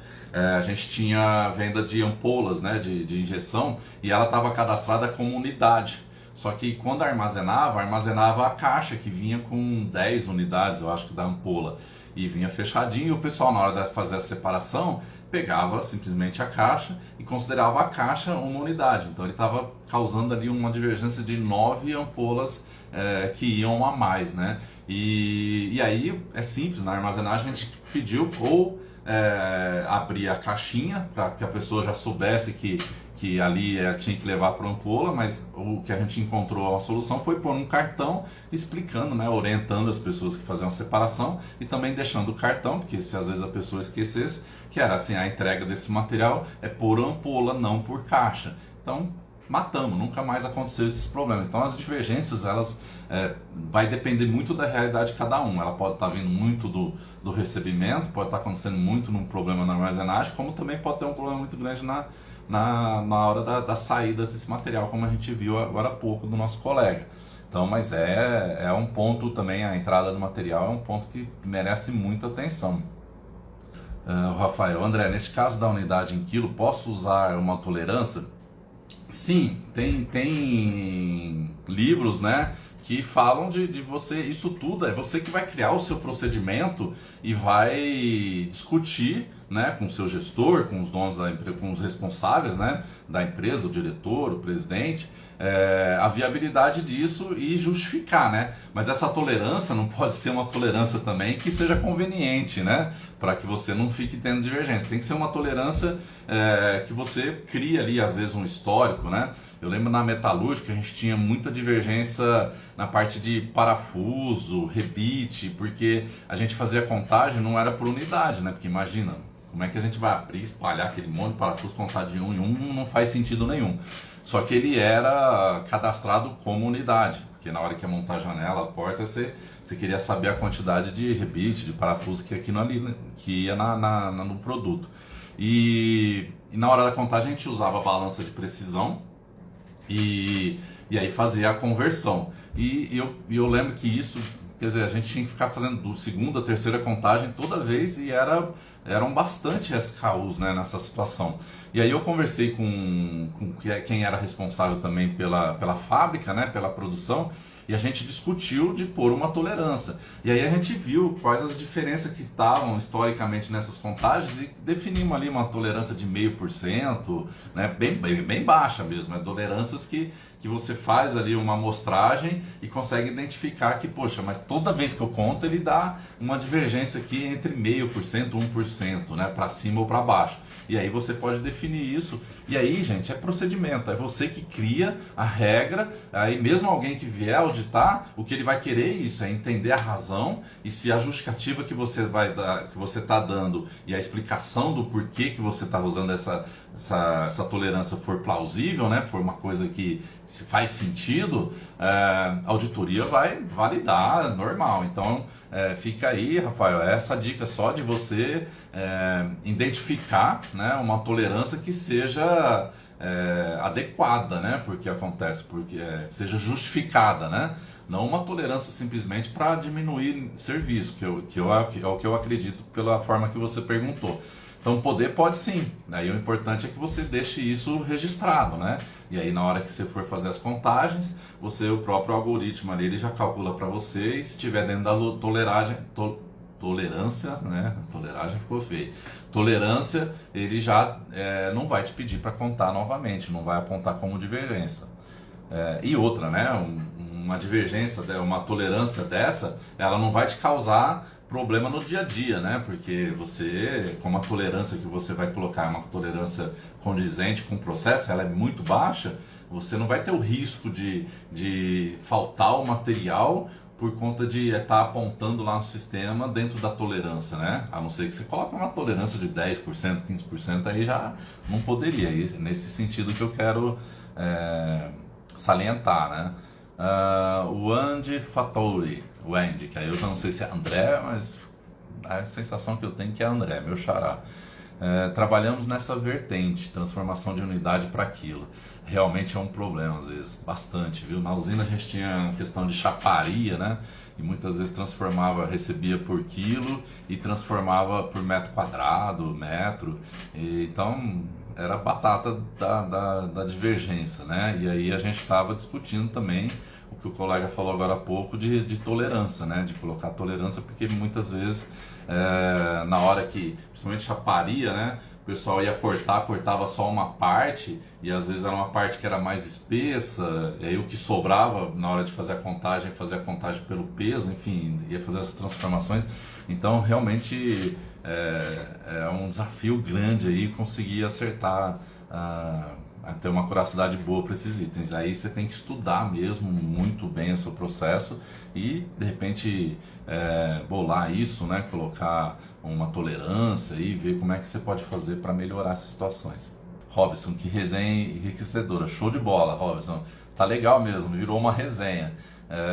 A gente tinha venda de ampolas, né, de injeção, e ela estava cadastrada como unidade. Só que quando armazenava a caixa, que vinha com 10 unidades, eu acho que da ampola, e vinha fechadinho, e o pessoal, na hora de fazer a separação, pegava simplesmente a caixa e considerava a caixa uma unidade. Então ele estava causando ali uma divergência de 9 ampolas que iam a mais, né? E aí é simples, na armazenagem a gente pediu ou abrir a caixinha para que a pessoa já soubesse que ali tinha que levar para a ampola, mas o que a gente encontrou a solução foi pôr um cartão explicando, né, orientando as pessoas que faziam a separação e também deixando o cartão, porque se às vezes a pessoa esquecesse, que era assim, a entrega desse material é por ampola, não por caixa. Então matamos, nunca mais aconteceu esses problemas. Então as divergências, elas vai depender muito da realidade de cada um. Ela pode estar vindo muito do recebimento, pode estar acontecendo muito num problema na armazenagem, como também pode ter um problema muito grande na hora da saída desse material, como a gente viu agora há pouco do nosso colega. Então, mas é um ponto também, a entrada do material é um ponto que merece muita atenção. O Rafael, André, neste caso da unidade em quilo, posso usar uma tolerância? Sim, tem livros, né, que falam de você, isso tudo é você que vai criar o seu procedimento e vai discutir, né, com o seu gestor, com os donos da empresa, com os responsáveis, né, da empresa, o diretor, o presidente, a viabilidade disso e justificar, né? Mas essa tolerância não pode ser uma tolerância também que seja conveniente, né? Para que você não fique tendo divergência. Tem que ser uma tolerância que você cria ali, às vezes, um histórico, né? Eu lembro na metalúrgica a gente tinha muita divergência na parte de parafuso, rebite, porque a gente fazia contagem, não era por unidade, né? Porque imagina, como é que a gente vai abrir, espalhar aquele monte de parafuso, contar de um em um, não faz sentido nenhum. Só que ele era cadastrado como unidade, porque na hora que ia montar a janela, a porta, você queria saber a quantidade de rebite, de parafuso que aqui ali, que ia no produto. E na hora da contagem a gente usava a balança de precisão e aí fazia a conversão. E eu lembro que isso, quer dizer, a gente tinha que ficar fazendo segunda, terceira contagem toda vez e eram bastante SKUs, né, nessa situação. E aí eu conversei com quem era responsável também pela fábrica, né, pela produção, e a gente discutiu de pôr uma tolerância. E aí a gente viu quais as diferenças que estavam historicamente nessas contagens e definimos ali uma tolerância de 0,5%, né, bem baixa mesmo, tolerâncias que você faz ali uma amostragem e consegue identificar que, poxa, mas toda vez que eu conto ele dá uma divergência aqui entre 0,5%, 1%, né, para cima ou para baixo. E aí você pode definir isso. E aí, gente, é procedimento, é você que cria a regra. Aí mesmo alguém que vier auditar, o que ele vai querer é isso, é entender a razão e se a justificativa que você vai dar, que você está dando e a explicação do porquê que você está usando essa tolerância for plausível, né, for uma coisa que se faz sentido, a auditoria vai validar normal. Então fica aí, Rafael, essa dica só de você identificar, né, uma tolerância que seja adequada, né, porque seja justificada, né, não uma tolerância simplesmente para diminuir serviço, é o que eu acredito pela forma que você perguntou. Então poder pode sim, aí o importante é que você deixe isso registrado, né? E aí na hora que você for fazer as contagens, o próprio algoritmo ali, ele já calcula para você e se estiver dentro da tolerância, né? Toleragem ficou feio. Tolerância, ele já não vai te pedir para contar novamente, não vai apontar como divergência. E outra, né? Uma divergência, uma tolerância dessa, ela não vai te causar problema no dia a dia, né? Porque você, como a tolerância que você vai colocar é uma tolerância condizente com o processo, ela é muito baixa, você não vai ter o risco de faltar o material por conta de estar apontando lá no sistema dentro da tolerância, né? A não ser que você coloque uma tolerância de 10%, 15%, aí já não poderia. É nesse sentido que eu quero salientar, né? O Andy Fattori, o Andy, que aí eu já não sei se é André, mas a sensação que eu tenho que é André, meu xará. Trabalhamos nessa vertente, transformação de unidade para quilo. Realmente é um problema às vezes, bastante, viu? Na usina a gente tinha questão de chaparia, né? E muitas vezes recebia por quilo e transformava por metro quadrado, metro. Então era batata da divergência, né? E aí a gente estava discutindo também o que o colega falou agora há pouco de tolerância, né? De colocar tolerância, porque muitas vezes na hora que, principalmente chaparia, né? O pessoal ia cortava só uma parte e às vezes era uma parte que era mais espessa, e aí o que sobrava na hora de fazer a contagem pelo peso, enfim, ia fazer essas transformações. Então realmente é um desafio grande aí conseguir acertar, a ter uma curiosidade boa para esses itens. Aí você tem que estudar mesmo muito bem o seu processo e de repente bolar isso, né? Colocar uma tolerância e ver como é que você pode fazer para melhorar essas situações. Robson, que resenha enriquecedora, show de bola, Robson, tá legal mesmo, virou uma resenha.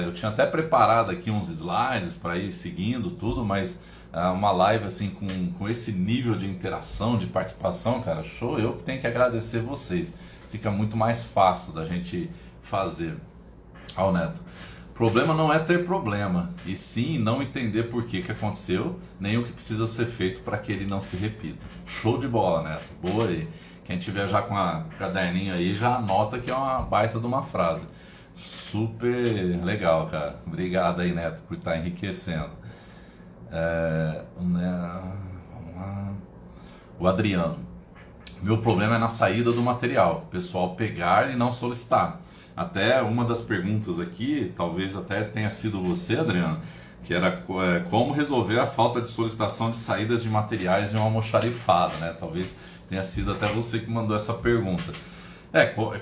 Eu tinha até preparado aqui uns slides para ir seguindo tudo, mas uma live assim com esse nível de interação, de participação, cara, show, eu que tenho que agradecer vocês. Fica muito mais fácil da gente fazer. Ó, Neto, problema não é ter problema, e sim não entender por que que aconteceu, nem o que precisa ser feito para que ele não se repita. Show de bola, Neto. Boa aí. Quem tiver já com a caderninho aí já anota que é uma baita de uma frase. Super legal, cara. Obrigado aí, Neto, por estar enriquecendo. Vamos lá. O Adriano. Meu problema é na saída do material, o pessoal pegar e não solicitar. Até uma das perguntas aqui, talvez até tenha sido você, Adriano, que era como resolver a falta de solicitação de saídas de materiais em uma almoxarifada, né? Talvez tenha sido até você que mandou essa pergunta.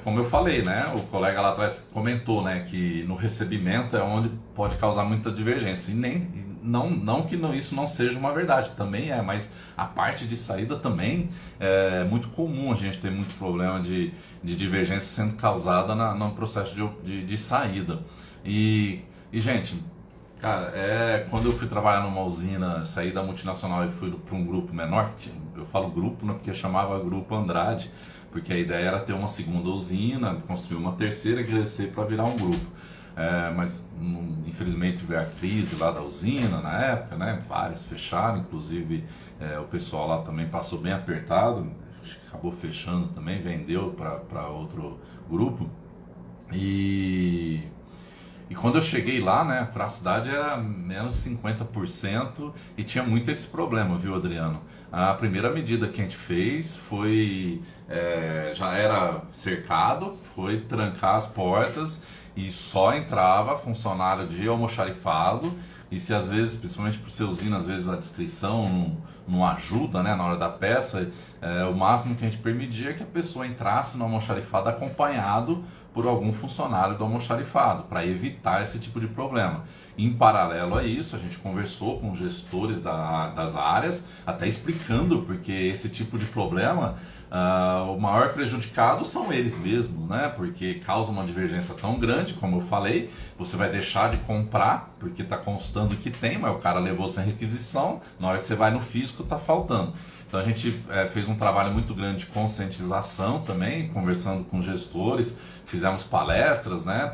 Como eu falei, né? O colega lá atrás comentou, né, que no recebimento é onde pode causar muita divergência. E não que isso não seja uma verdade, também é, mas a parte de saída também é muito comum a gente ter muito problema de divergência sendo causada no processo de saída. Gente, cara, quando eu fui trabalhar numa usina, saí da multinacional e fui para um grupo menor, eu falo grupo, né, porque chamava Grupo Andrade, porque a ideia era ter uma segunda usina, construir uma terceira e crescer para virar um grupo. Mas infelizmente veio a crise lá da usina na época, né? Várias fecharam, inclusive o pessoal lá também passou bem apertado, acabou fechando também, vendeu para outro grupo. E quando eu cheguei lá, né, para a cidade era menos de 50% e tinha muito esse problema, viu, Adriano? A primeira medida que a gente fez foi, já era cercado, foi trancar as portas e só entrava funcionário de almoxarifado. E se às vezes, principalmente por ser usina, às vezes a descrição não ajuda, né, na hora da peça, o máximo que a gente permitia é que a pessoa entrasse no almoxarifado acompanhado por algum funcionário do almoxarifado, para evitar esse tipo de problema. Em paralelo a isso, a gente conversou com gestores das áreas, até explicando porque esse tipo de problema, o maior prejudicado são eles mesmos, né? Porque causa uma divergência tão grande, como eu falei, você vai deixar de comprar, porque está constando que tem, mas o cara levou sem requisição, na hora que você vai no físico está faltando. Então a gente fez um trabalho muito grande de conscientização também, conversando com gestores, fizemos palestras, né,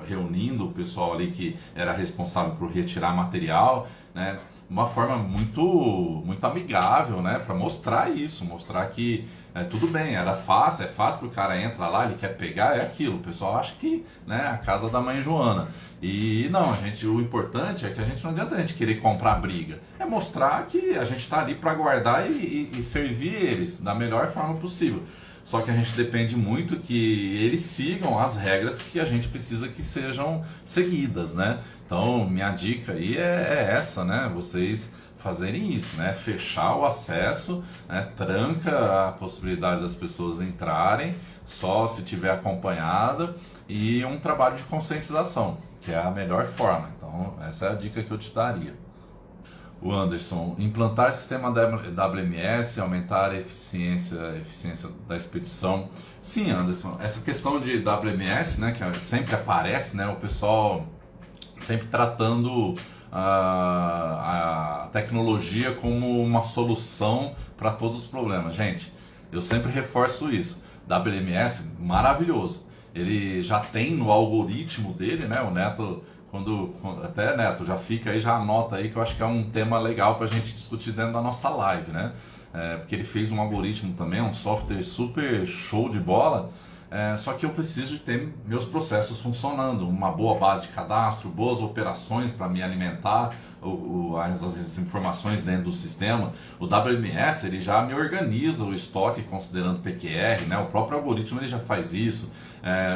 reunindo o pessoal ali que era responsável por retirar material, né, uma forma muito amigável, né, para mostrar isso, mostrar que tudo bem, é fácil que o cara entra lá, ele quer pegar, é aquilo, o pessoal acha que, né, a casa da mãe Joana. E não, o importante é que não adianta a gente querer comprar briga, é mostrar que a gente está ali para guardar e servir eles da melhor forma possível. Só que a gente depende muito que eles sigam as regras que a gente precisa que sejam seguidas, né? Então, minha dica aí é essa, né? Vocês fazerem isso, né? Fechar o acesso, né? Tranca a possibilidade das pessoas entrarem, só se tiver acompanhada, e um trabalho de conscientização, que é a melhor forma. Então, essa é a dica que eu te daria. O Anderson, implantar sistema WMS, aumentar a eficiência da expedição. Sim, Anderson, essa questão de WMS, né, que sempre aparece, né, o pessoal sempre tratando a tecnologia como uma solução para todos os problemas. Gente, eu sempre reforço isso. WMS, maravilhoso. Ele já tem no algoritmo dele, né, o Neto... Até, Neto, já fica aí, já anota aí, que eu acho que é um tema legal para a gente discutir dentro da nossa live, né? Porque ele fez um algoritmo também, um software super show de bola, só que eu preciso de ter meus processos funcionando, uma boa base de cadastro, boas operações para me alimentar as informações dentro do sistema. O WMS ele já me organiza o estoque considerando PQR, né? O próprio algoritmo ele já faz isso.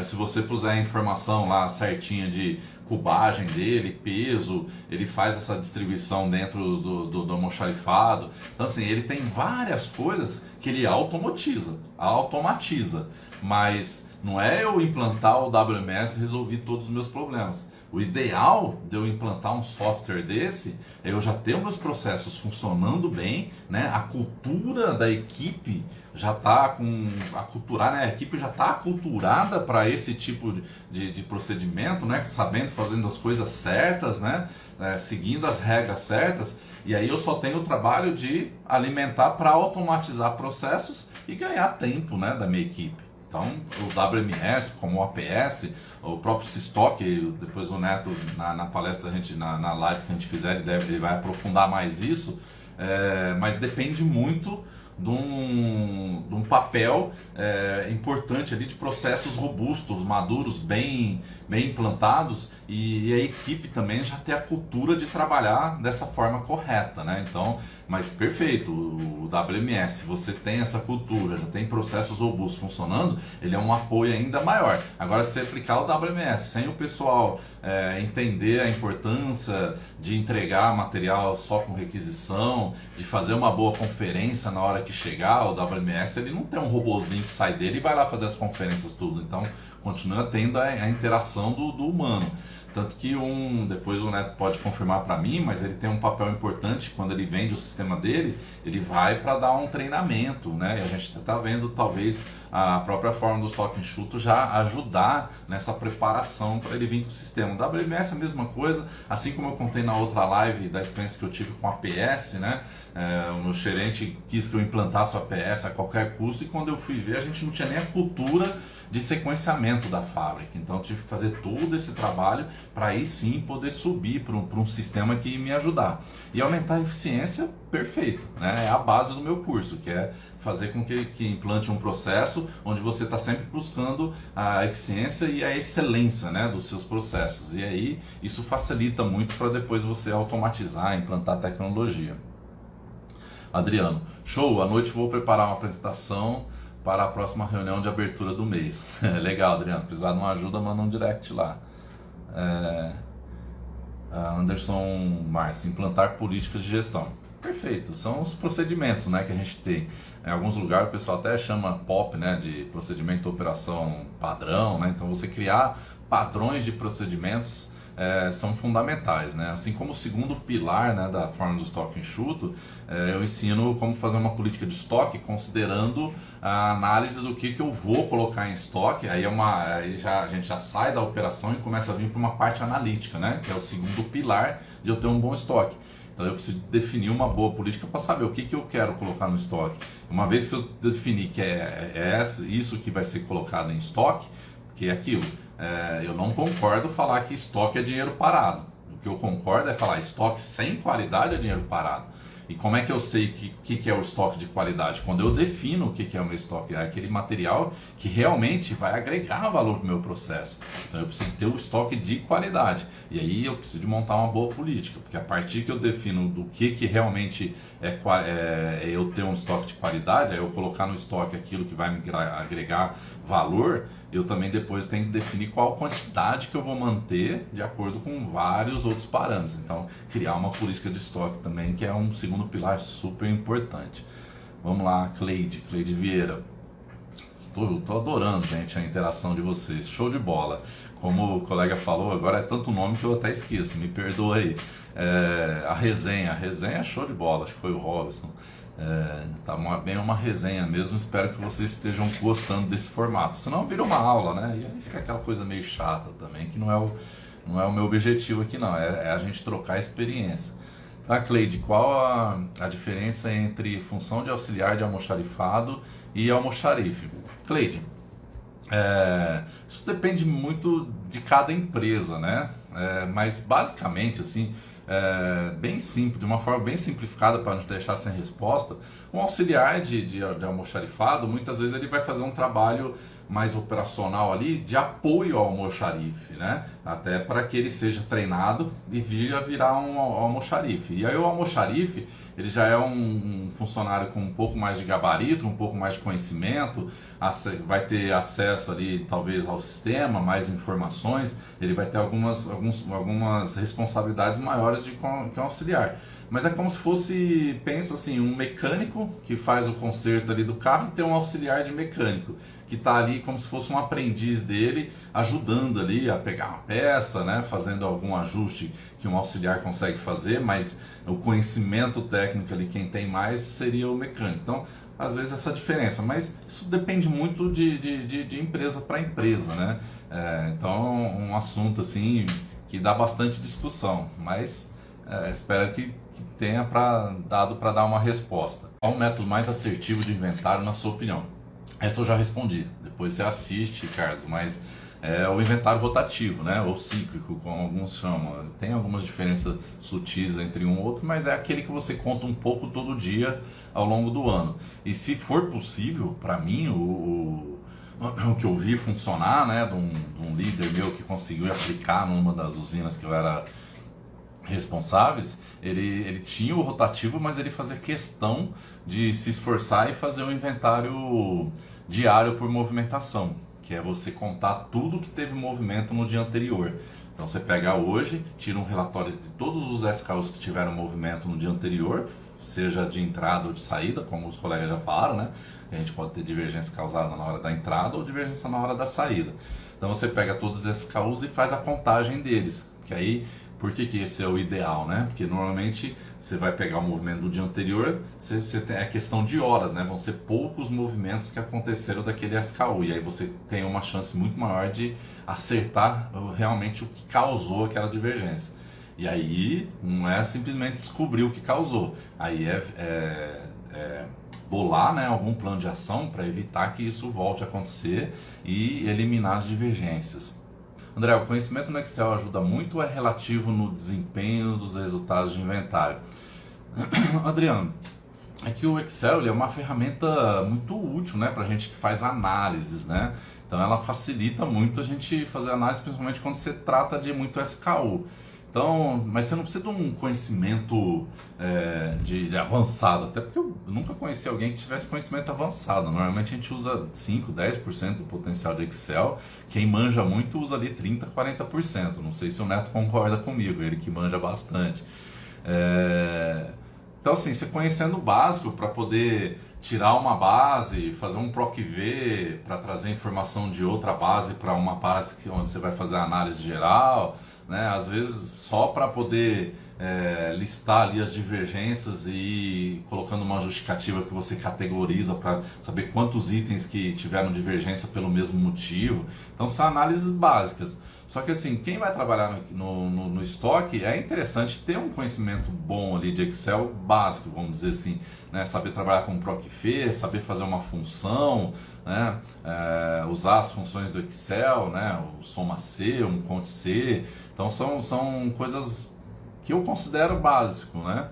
Se você puser a informação lá certinha de cubagem dele, peso, ele faz essa distribuição dentro do almoxarifado. Então assim, ele tem várias coisas que ele automatiza, mas não é eu implantar o WMS e resolver todos os meus problemas. O ideal de eu implantar um software desse é eu já ter meus processos funcionando bem, né? A cultura da equipe já está a equipe já está aculturada para esse tipo de procedimento, né? Sabendo, fazendo as coisas certas, né? Seguindo as regras certas. E aí eu só tenho o trabalho de alimentar para automatizar processos e ganhar tempo, né, da minha equipe. Então, o WMS, como o APS, o próprio Systock, depois o Neto, na palestra, na live que a gente fizer, ele vai aprofundar mais isso, mas depende muito de um papel importante ali de processos robustos, maduros, bem implantados, e a equipe também já tem a cultura de trabalhar dessa forma correta, né? Então, mas perfeito, o WMS, se você tem essa cultura, já tem processos robustos funcionando, ele é um apoio ainda maior. Agora, se você aplicar o WMS sem o pessoal entender a importância de entregar material só com requisição, de fazer uma boa conferência na hora que chegar, o WMS ele não tem um robozinho que sai dele e vai lá fazer as conferências tudo, então continua tendo a interação do humano. Tanto que depois o Neto pode confirmar para mim, mas ele tem um papel importante quando ele vende o sistema dele, ele vai para dar um treinamento, né? E a gente está vendo talvez a própria forma do estoque enxuto já ajudar nessa preparação para ele vir com o sistema. O WMS é a mesma coisa, assim como eu contei na outra live da experiência que eu tive com a APS, né? O meu gerente quis que eu implantasse o APS a qualquer custo, e quando eu fui ver, a gente não tinha nem a cultura de sequenciamento da fábrica. Então eu tive que fazer todo esse trabalho para aí sim poder subir para um sistema que ia me ajudar. E aumentar a eficiência, perfeito, né? É a base do meu curso, que é fazer com que implante um processo onde você está sempre buscando a eficiência e a excelência, né, dos seus processos. E aí isso facilita muito para depois você automatizar, implantar tecnologia. Adriano, show, à noite vou preparar uma apresentação para a próxima reunião de abertura do mês. Legal, Adriano, precisar de uma ajuda, manda um direct lá. Anderson Márcio, implantar políticas de gestão. Perfeito, são os procedimentos, né, que a gente tem. Em alguns lugares o pessoal até chama POP, né, de procedimento de operação padrão, né? Então você criar padrões de procedimentos são fundamentais, né? Assim como o segundo pilar, né, da forma do estoque enxuto, eu ensino como fazer uma política de estoque considerando a análise do que eu vou colocar em estoque. Aí a gente já sai da operação e começa a vir para uma parte analítica, né, que é o segundo pilar de eu ter um bom estoque. Então eu preciso definir uma boa política para saber o que eu quero colocar no estoque. Uma vez que eu definir que isso que vai ser colocado em estoque, que é aquilo, eu não concordo falar que estoque é dinheiro parado. O que eu concordo é falar estoque sem qualidade é dinheiro parado. E como é que eu sei que é o estoque de qualidade? Quando eu defino o que é o meu estoque, é aquele material que realmente vai agregar valor para o meu processo. Então eu preciso ter o estoque de qualidade. E aí eu preciso de montar uma boa política, porque a partir que eu defino do que realmente eu ter um estoque de qualidade, aí eu colocar no estoque aquilo que vai me agregar valor, eu também depois tenho que definir qual quantidade que eu vou manter de acordo com vários outros parâmetros. Então, criar uma política de estoque também, que é um segundo pilar super importante. Vamos lá, Cleide Vieira. Tô adorando, gente, a interação de vocês. Show de bola. Como o colega falou, agora é tanto nome que eu até esqueço, me perdoa aí. A resenha é show de bola, acho que foi o Robson. Tá bem uma resenha mesmo, espero que vocês estejam gostando desse formato, senão vira uma aula, né? E aí fica aquela coisa meio chata também, que não é o meu objetivo aqui não, é a gente trocar experiência. Tá, Cleide, qual a diferença entre função de auxiliar de almoxarifado e almoxarife? Cleide, isso depende muito de cada empresa, né? Mas basicamente, assim, bem simples, de uma forma bem simplificada para não te deixar sem resposta, um auxiliar de almoxarifado, muitas vezes ele vai fazer um trabalho mais operacional ali, de apoio ao almoxarife, né? Até para que ele seja treinado e virar um almoxarife. E aí o almoxarife, ele já é um funcionário com um pouco mais de gabarito, um pouco mais de conhecimento, vai ter acesso ali talvez ao sistema, mais informações, ele vai ter algumas responsabilidades maiores que um auxiliar. Mas é como se fosse, pensa assim, um mecânico que faz o conserto ali do carro e tem um auxiliar de mecânico que está ali como se fosse um aprendiz dele, ajudando ali a pegar uma peça, né, fazendo algum ajuste que um auxiliar consegue fazer, mas o conhecimento técnico ali, quem tem mais, seria o mecânico. Então, às vezes essa diferença, mas isso depende muito de empresa para empresa, né? Então, um assunto assim que dá bastante discussão, mas espero que tenha dado para dar uma resposta. Qual o método mais assertivo de inventário, na sua opinião? Essa eu já respondi. depois você assiste, Carlos, mas é o inventário rotativo, né? Ou cíclico, como alguns chamam. Tem algumas diferenças sutis entre um e outro, mas é aquele que você conta um pouco todo dia ao longo do ano. E se for possível, para mim, o que eu vi funcionar, né, de um líder meu que conseguiu aplicar numa das usinas que eu era responsáveis, ele tinha o rotativo, mas ele fazia questão de se esforçar e fazer um inventário diário por movimentação, que é você contar tudo que teve movimento no dia anterior. Então você pega hoje, tira um relatório de todos os SKUs que tiveram movimento no dia anterior, seja de entrada ou de saída, como os colegas já falaram, né? A gente pode ter divergência causada na hora da entrada ou divergência na hora da saída. Então você pega todos esses SKUs e faz a contagem deles, que aí, por que esse é o ideal, né? Porque normalmente você vai pegar o movimento do dia anterior, você tem a questão de horas, né? Vão ser poucos movimentos que aconteceram daquele SKU, e aí você tem uma chance muito maior de acertar realmente o que causou aquela divergência. E aí não é simplesmente descobrir o que causou, aí é bolar, né, algum plano de ação para evitar que isso volte a acontecer e eliminar as divergências. André, o conhecimento no Excel ajuda muito ou é relativo no desempenho dos resultados de inventário? Adriano, é que o Excel ele é uma ferramenta muito útil, né, para a gente que faz análises, né? Então ela facilita muito a gente fazer análise, principalmente quando você trata de muito SKU. Então, mas você não precisa de um conhecimento de avançado, até porque eu nunca conheci alguém que tivesse conhecimento avançado. Normalmente a gente usa 5, 10% do potencial de Excel. Quem manja muito usa ali 30, 40%. Não sei se o Neto concorda comigo, ele que manja bastante. Então, assim, você conhecendo o básico para poder tirar uma base, fazer um PROC-V para trazer informação de outra base para uma base onde você vai fazer a análise geral, né? Às vezes só para poder listar ali as divergências e ir colocando uma justificativa que você categoriza para saber quantos itens que tiveram divergência pelo mesmo motivo. Então são análises básicas. Só que assim, quem vai trabalhar no estoque, é interessante ter um conhecimento bom ali de Excel básico, vamos dizer assim, né? Saber trabalhar com PROC-V, saber fazer uma função, né? Usar as funções do Excel, né? O soma-C, um conte-C. Então são coisas que eu considero básico, né?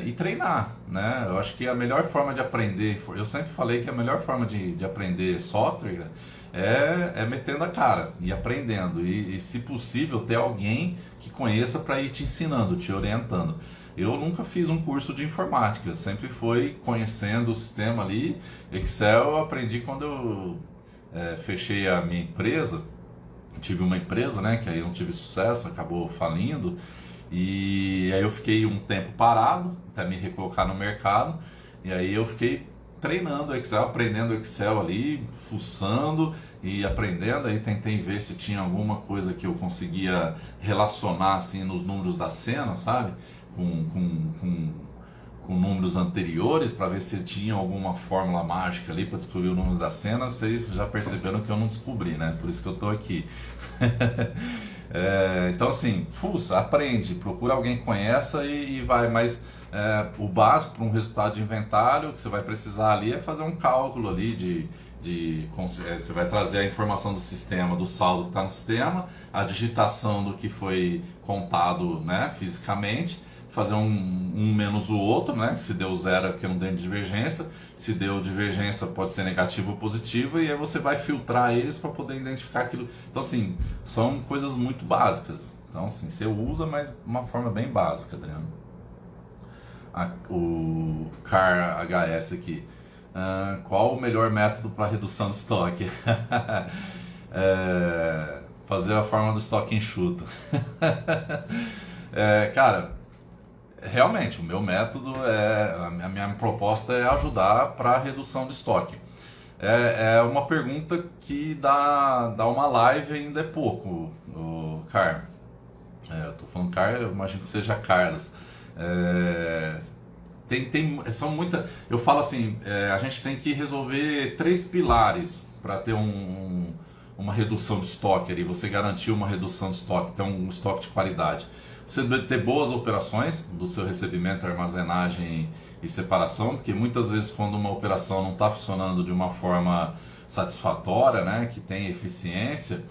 E treinar, né? Eu acho que a melhor forma de aprender, eu sempre falei que a melhor forma de aprender software é metendo a cara e aprendendo e se possível ter alguém que conheça para ir te ensinando, te orientando. Eu nunca fiz um curso de informática, sempre foi conhecendo o sistema ali. Excel eu aprendi quando eu fechei a minha empresa. Tive uma empresa, né, que aí eu não tive sucesso, acabou falindo. E aí eu fiquei um tempo parado até me recolocar no mercado. E aí eu fiquei treinando Excel, aprendendo Excel ali, fuçando e aprendendo. Aí tentei ver se tinha alguma coisa que eu conseguia relacionar assim nos números da cena, sabe? Com números anteriores, para ver se tinha alguma fórmula mágica ali para descobrir o número da cena. Vocês já perceberam que eu não descobri, né? Por isso que eu tô aqui. Então assim, fuça, aprende, procura alguém que conheça e vai, mas o básico para um resultado de inventário que você vai precisar ali é fazer um cálculo ali você vai trazer a informação do sistema, do saldo que está no sistema, a digitação do que foi contado, né, fisicamente, fazer um menos o outro, né? Se deu zero é porque não tem divergência, se deu divergência pode ser negativo ou positivo, e aí você vai filtrar eles para poder identificar aquilo. Então assim, são coisas muito básicas. Então assim, você usa, mas de uma forma bem básica, Adriano. O Car HS aqui. Qual o melhor método para redução de estoque? Fazer a forma do estoque enxuto. Cara, realmente, o meu método, a minha proposta é ajudar para a redução de estoque. É uma pergunta que dá uma live ainda é pouco, o Car. Eu tô falando Car, eu imagino que seja Carlos. São muitas. Eu falo assim, a gente tem que resolver 3 pilares para ter uma redução de estoque ali, você garantir uma redução de estoque, ter um estoque de qualidade. Você deve ter boas operações do seu recebimento, armazenagem e separação, porque muitas vezes quando uma operação não está funcionando de uma forma satisfatória, né, que tem eficiência,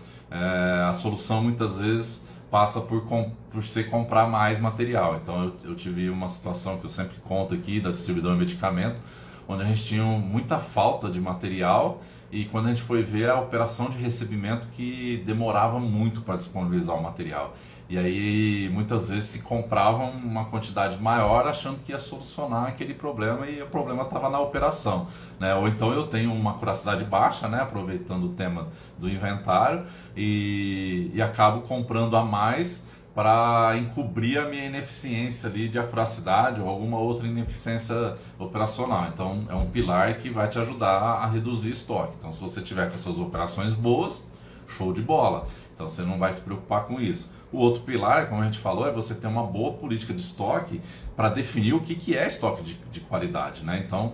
a solução muitas vezes passa por você comprar mais material. Então eu tive uma situação que eu sempre conto aqui da distribuidora de medicamento, onde a gente tinha muita falta de material e quando a gente foi ver a operação de recebimento que demorava muito para disponibilizar o material. E aí muitas vezes se comprava uma quantidade maior achando que ia solucionar aquele problema e o problema estava na operação, né? Ou então eu tenho uma acuracidade baixa, né? Aproveitando o tema do inventário e acabo comprando a mais para encobrir a minha ineficiência ali de acuracidade ou alguma outra ineficiência operacional. Então é um pilar que vai te ajudar a reduzir estoque. Então se você tiver com as suas operações boas, show de bola. Então você não vai se preocupar com isso. O outro pilar, como a gente falou, é você ter uma boa política de estoque para definir o que é estoque de qualidade, né? Então,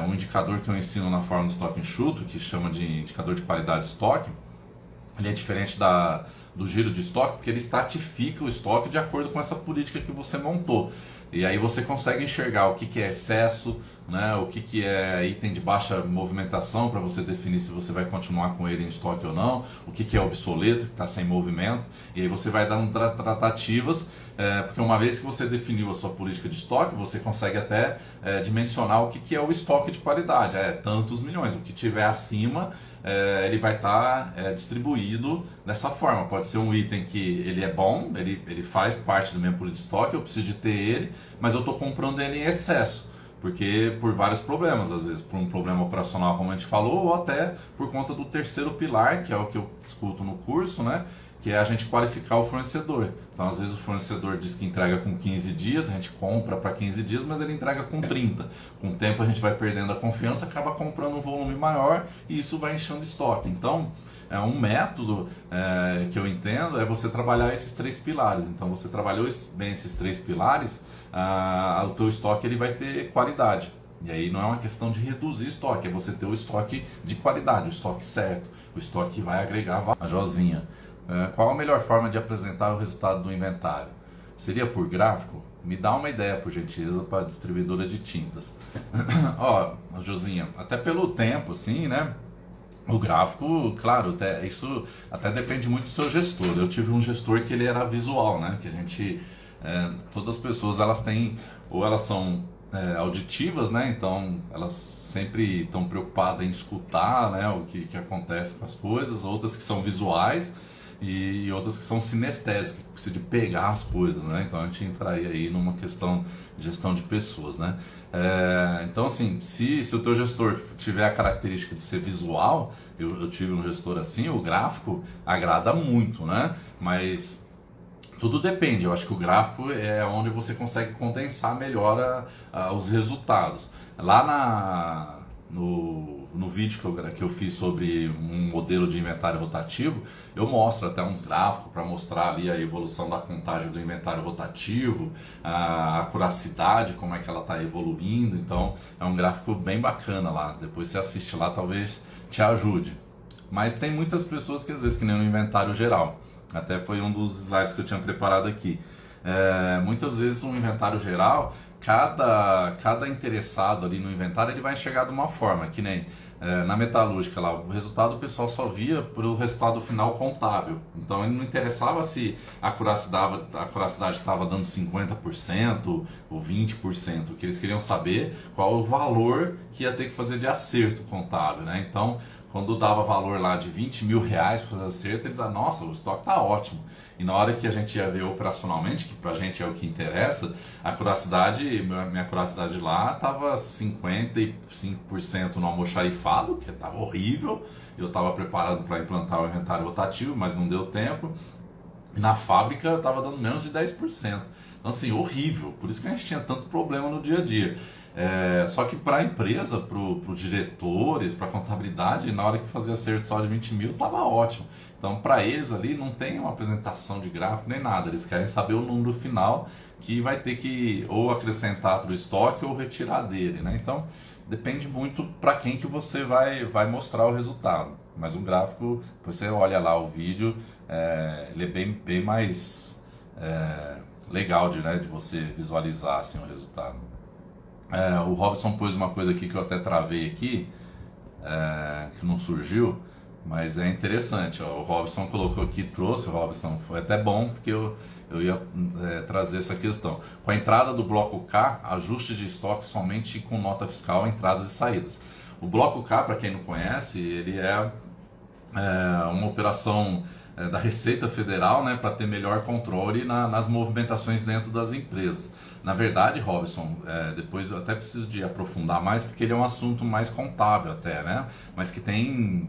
um indicador que eu ensino na forma do estoque enxuto, que chama de indicador de qualidade de estoque, ele é diferente do giro de estoque, porque ele estratifica o estoque de acordo com essa política que você montou. E aí você consegue enxergar o que é excesso, né, o que é item de baixa movimentação para você definir se você vai continuar com ele em estoque ou não, o que é obsoleto, que está sem movimento, e aí você vai dando tratativas, porque uma vez que você definiu a sua política de estoque, você consegue até dimensionar o que é o estoque de qualidade, tantos milhões, o que tiver acima ele vai estar distribuído dessa forma. Pode ser um item que ele é bom, ele faz parte da minha política de estoque, eu preciso de ter ele, mas eu estou comprando ele em excesso, porque por vários problemas, às vezes por um problema operacional, como a gente falou, ou até por conta do terceiro pilar, que é o que eu discuto no curso, né? Que é a gente qualificar o fornecedor. Então, às vezes o fornecedor diz que entrega com 15 dias, a gente compra para 15 dias, mas ele entrega com 30. Com o tempo a gente vai perdendo a confiança, acaba comprando um volume maior e isso vai enchendo estoque. Então, um método que eu entendo é você trabalhar esses três pilares. Então, você trabalhou bem esses três pilares, o teu estoque ele vai ter qualidade. E aí não é uma questão de reduzir estoque, é você ter o estoque de qualidade, o estoque certo, o estoque que vai agregar a Josinha. Qual a melhor forma de apresentar o resultado do inventário? Seria por gráfico? Me dá uma ideia, por gentileza, para a distribuidora de tintas. Ó, Josinha, até pelo tempo, assim, né? O gráfico, claro, isso até depende muito do seu gestor. Eu tive um gestor que ele era visual, né? Que a gente, todas as pessoas, elas têm, ou elas são auditivas, né? Então elas sempre estão preocupadas em escutar, né? O que acontece com as coisas. Outras que são visuais e outras que são sinestésicas, que precisam de pegar as coisas, né? Então a gente entraria aí numa questão de gestão de pessoas, né? Então assim, se o teu gestor tiver a característica de ser visual, eu tive um gestor assim, o gráfico agrada muito, né? Mas tudo depende, eu acho que o gráfico é onde você consegue condensar melhor os resultados. Lá no vídeo que eu fiz sobre um modelo de inventário rotativo, eu mostro até uns gráficos para mostrar ali a evolução da contagem do inventário rotativo, a acuracidade, como é que ela está evoluindo. Então é um gráfico bem bacana lá, depois você assiste lá, talvez te ajude. Mas tem muitas pessoas que às vezes, que nem no inventário geral, até foi um dos slides que eu tinha preparado aqui, muitas vezes um inventário geral, cada interessado ali no inventário ele vai enxergar de uma forma, que nem na metalúrgica lá, o resultado o pessoal só via pelo resultado final contábil. Então ele não interessava se a acuracidade estava dando 50% ou 20%. O que eles queriam saber qual o valor que ia ter que fazer de acerto contábil, né? Então, quando dava valor lá de 20 mil reais para fazer acerto, eles diziam, nossa, o estoque está ótimo. E na hora que a gente ia ver operacionalmente, que pra gente é o que interessa, minha acuracidade lá estava 55% no almoxarifado, que estava horrível. Eu estava preparado para implantar o inventário rotativo, mas não deu tempo. E na fábrica estava dando menos de 10%. Então assim, horrível. Por isso que a gente tinha tanto problema no dia a dia. Só que para a empresa, para os diretores, para a contabilidade, na hora que fazia acerto só de 20 mil, estava ótimo. Então, para eles ali não tem uma apresentação de gráfico nem nada, eles querem saber o número final que vai ter que ou acrescentar para o estoque ou retirar dele, né? Então, depende muito para quem que você vai mostrar o resultado. Mas o gráfico, depois você olha lá o vídeo, ele é bem mais legal de você visualizar assim, o resultado. O Robson pôs uma coisa aqui que eu até travei aqui. que não surgiu, mas é interessante. Ó, o Robson colocou aqui, trouxe, o Robson, foi até bom porque eu ia trazer essa questão. Com a entrada do bloco K, ajuste de estoque somente com nota fiscal, entradas e saídas. O bloco K, para quem não conhece, ele é uma operação da Receita Federal, né, para ter melhor controle nas movimentações dentro das empresas. Na verdade, Robson, depois eu até preciso de aprofundar mais, porque ele é um assunto mais contábil até, né, mas que tem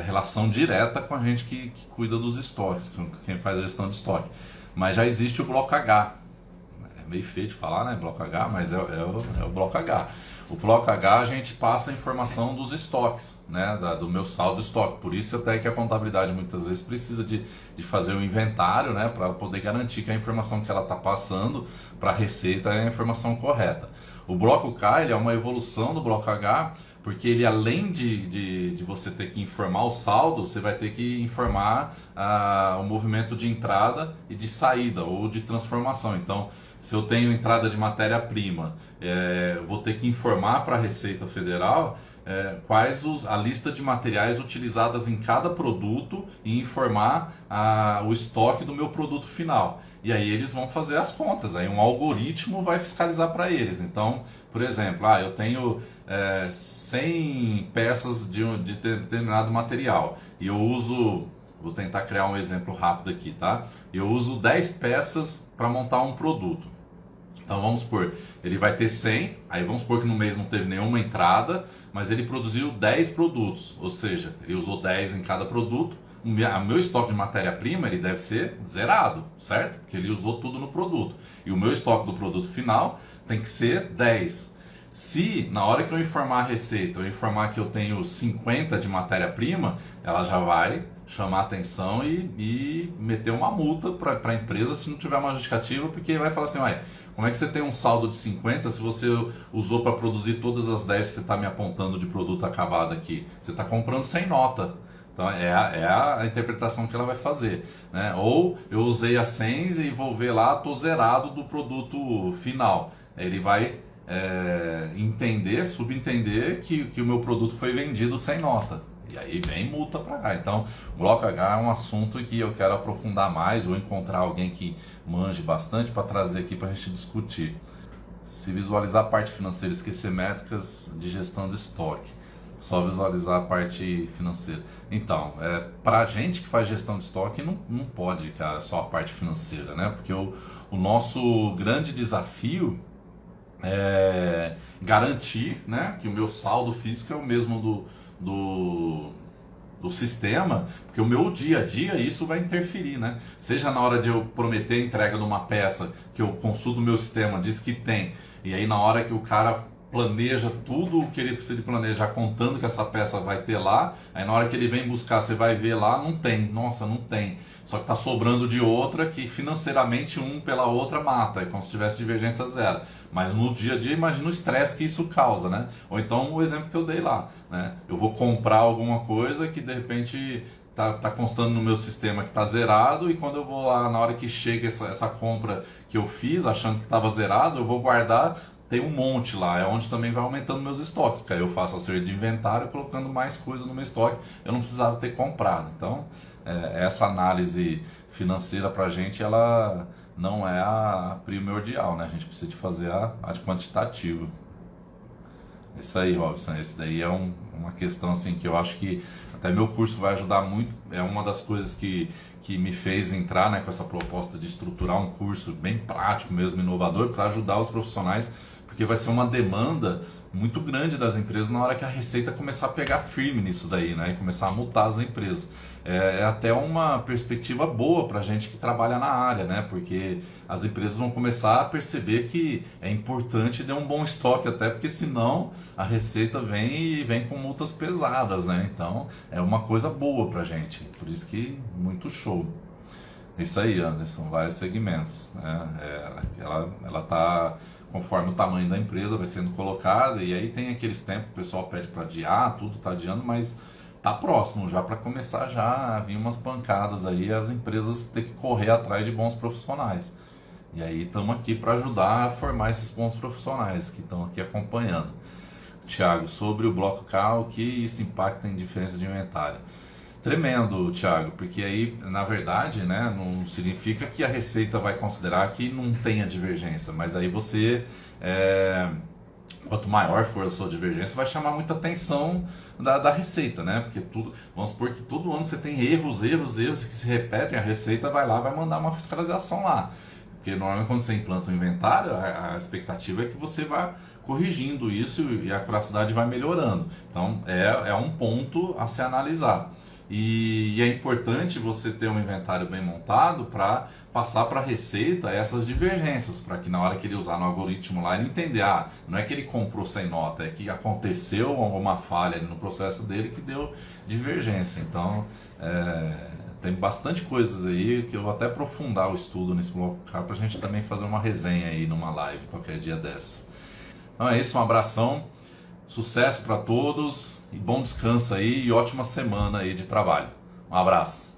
relação direta com a gente que cuida dos estoques, com quem faz a gestão de estoque. Mas já existe o bloco H. É meio feio de falar, né, bloco H, mas é o bloco H. O bloco H a gente passa a informação dos estoques, né, do meu saldo de estoque. Por isso até que a contabilidade muitas vezes precisa de fazer o inventário, né, para poder garantir que a informação que ela está passando para a Receita é a informação correta. O bloco K ele é uma evolução do bloco H, porque ele além de você ter que informar o saldo, você vai ter que informar o movimento de entrada e de saída ou de transformação. Então, se eu tenho entrada de matéria-prima, eu vou ter que informar para a Receita Federal quais a lista de materiais utilizadas em cada produto e informar o estoque do meu produto final. E aí eles vão fazer as contas, aí um algoritmo vai fiscalizar para eles. Então, por exemplo, eu tenho 100 peças de determinado material e eu uso, vou tentar criar um exemplo rápido aqui, tá? Eu uso 10 peças para montar um produto. Então vamos supor, ele vai ter 100, aí vamos supor que no mês não teve nenhuma entrada, mas ele produziu 10 produtos, ou seja, ele usou 10 em cada produto. O meu estoque de matéria-prima ele deve ser zerado, certo? Porque ele usou tudo no produto. E o meu estoque do produto final tem que ser 10. Se na hora que eu informar a Receita, eu informar que eu tenho 50 de matéria-prima, ela já vai chamar atenção e meter uma multa para a empresa se não tiver uma justificativa, porque vai falar assim, como é que você tem um saldo de 50 se você usou para produzir todas as 10 que você está me apontando de produto acabado aqui? Você está comprando sem nota. Então é a interpretação que ela vai fazer, né? Ou eu usei as 100 e vou ver lá, estou zerado do produto final. Ele vai subentender que o meu produto foi vendido sem nota. E aí vem multa para cá. Então, o bloco H é um assunto que eu quero aprofundar mais ou encontrar alguém que manje bastante para trazer aqui para a gente discutir. Se visualizar a parte financeira, esquecer métricas de gestão de estoque. Só visualizar a parte financeira. Então, para a gente que faz gestão de estoque, não pode, cara, só a parte financeira, né? Porque o nosso grande desafio é garantir, né, que o meu saldo físico é o mesmo do sistema, porque o meu dia a dia isso vai interferir, né? Seja na hora de eu prometer a entrega de uma peça que eu consulto o meu sistema, diz que tem, e aí na hora que o cara planeja tudo o que ele precisa de planejar, contando que essa peça vai ter lá, aí na hora que ele vem buscar, você vai ver lá, não tem, nossa, não tem. Só que está sobrando de outra que financeiramente um pela outra mata, é como se tivesse divergência zero. Mas no dia a dia, imagina o estresse que isso causa, né? Ou então o exemplo que eu dei lá, né? Eu vou comprar alguma coisa que de repente tá constando no meu sistema que está zerado, e quando eu vou lá, na hora que chega essa compra que eu fiz, achando que estava zerado, eu vou guardar, tem um monte lá, é onde também vai aumentando meus estoques, que aí eu faço a série de inventário colocando mais coisas no meu estoque, eu não precisava ter comprado. Então, essa análise financeira para a gente, ela não é a primordial, né? A gente precisa de fazer a de quantitativa. Isso aí, Robson, esse daí é uma questão assim que eu acho que até meu curso vai ajudar muito, é uma das coisas que me fez entrar, né, com essa proposta de estruturar um curso bem prático mesmo, inovador, para ajudar os profissionais, porque vai ser uma demanda muito grande das empresas na hora que a Receita começar a pegar firme nisso daí, né, e começar a multar as empresas. É até uma perspectiva boa para a gente que trabalha na área, né, porque as empresas vão começar a perceber que é importante ter um bom estoque, até porque senão a Receita vem com multas pesadas, né, então é uma coisa boa para a gente, por isso que muito show. Isso aí, Anderson, vários segmentos, né? Ela tá conforme o tamanho da empresa vai sendo colocada, e aí tem aqueles tempos que o pessoal pede para adiar, tudo tá adiando, mas tá próximo já para começar já a vir umas pancadas aí, as empresas ter que correr atrás de bons profissionais. E aí estamos aqui para ajudar a formar esses bons profissionais que estão aqui acompanhando. Thiago, sobre o bloco K, o que isso impacta em diferença de inventário. Tremendo, Thiago, porque aí, na verdade, né, não significa que a Receita vai considerar que não tenha divergência, mas aí você, quanto maior for a sua divergência, vai chamar muita atenção da Receita, né? Porque tudo, vamos supor que todo ano você tem erros que se repetem, a Receita vai lá, vai mandar uma fiscalização lá. Porque normalmente quando você implanta um inventário, a expectativa é que você vá corrigindo isso e a curiosidade vai melhorando. Então é um ponto a se analisar. E é importante você ter um inventário bem montado para passar para a Receita essas divergências, para que na hora que ele usar no algoritmo lá, ele entender, não é que ele comprou sem nota, é que aconteceu alguma falha no processo dele que deu divergência. Então, tem bastante coisas aí que eu vou até aprofundar o estudo nesse bloco para a gente também fazer uma resenha aí numa live qualquer dia dessa. Então é isso, um abração, sucesso para todos e bom descanso aí e ótima semana aí de trabalho. Um abraço.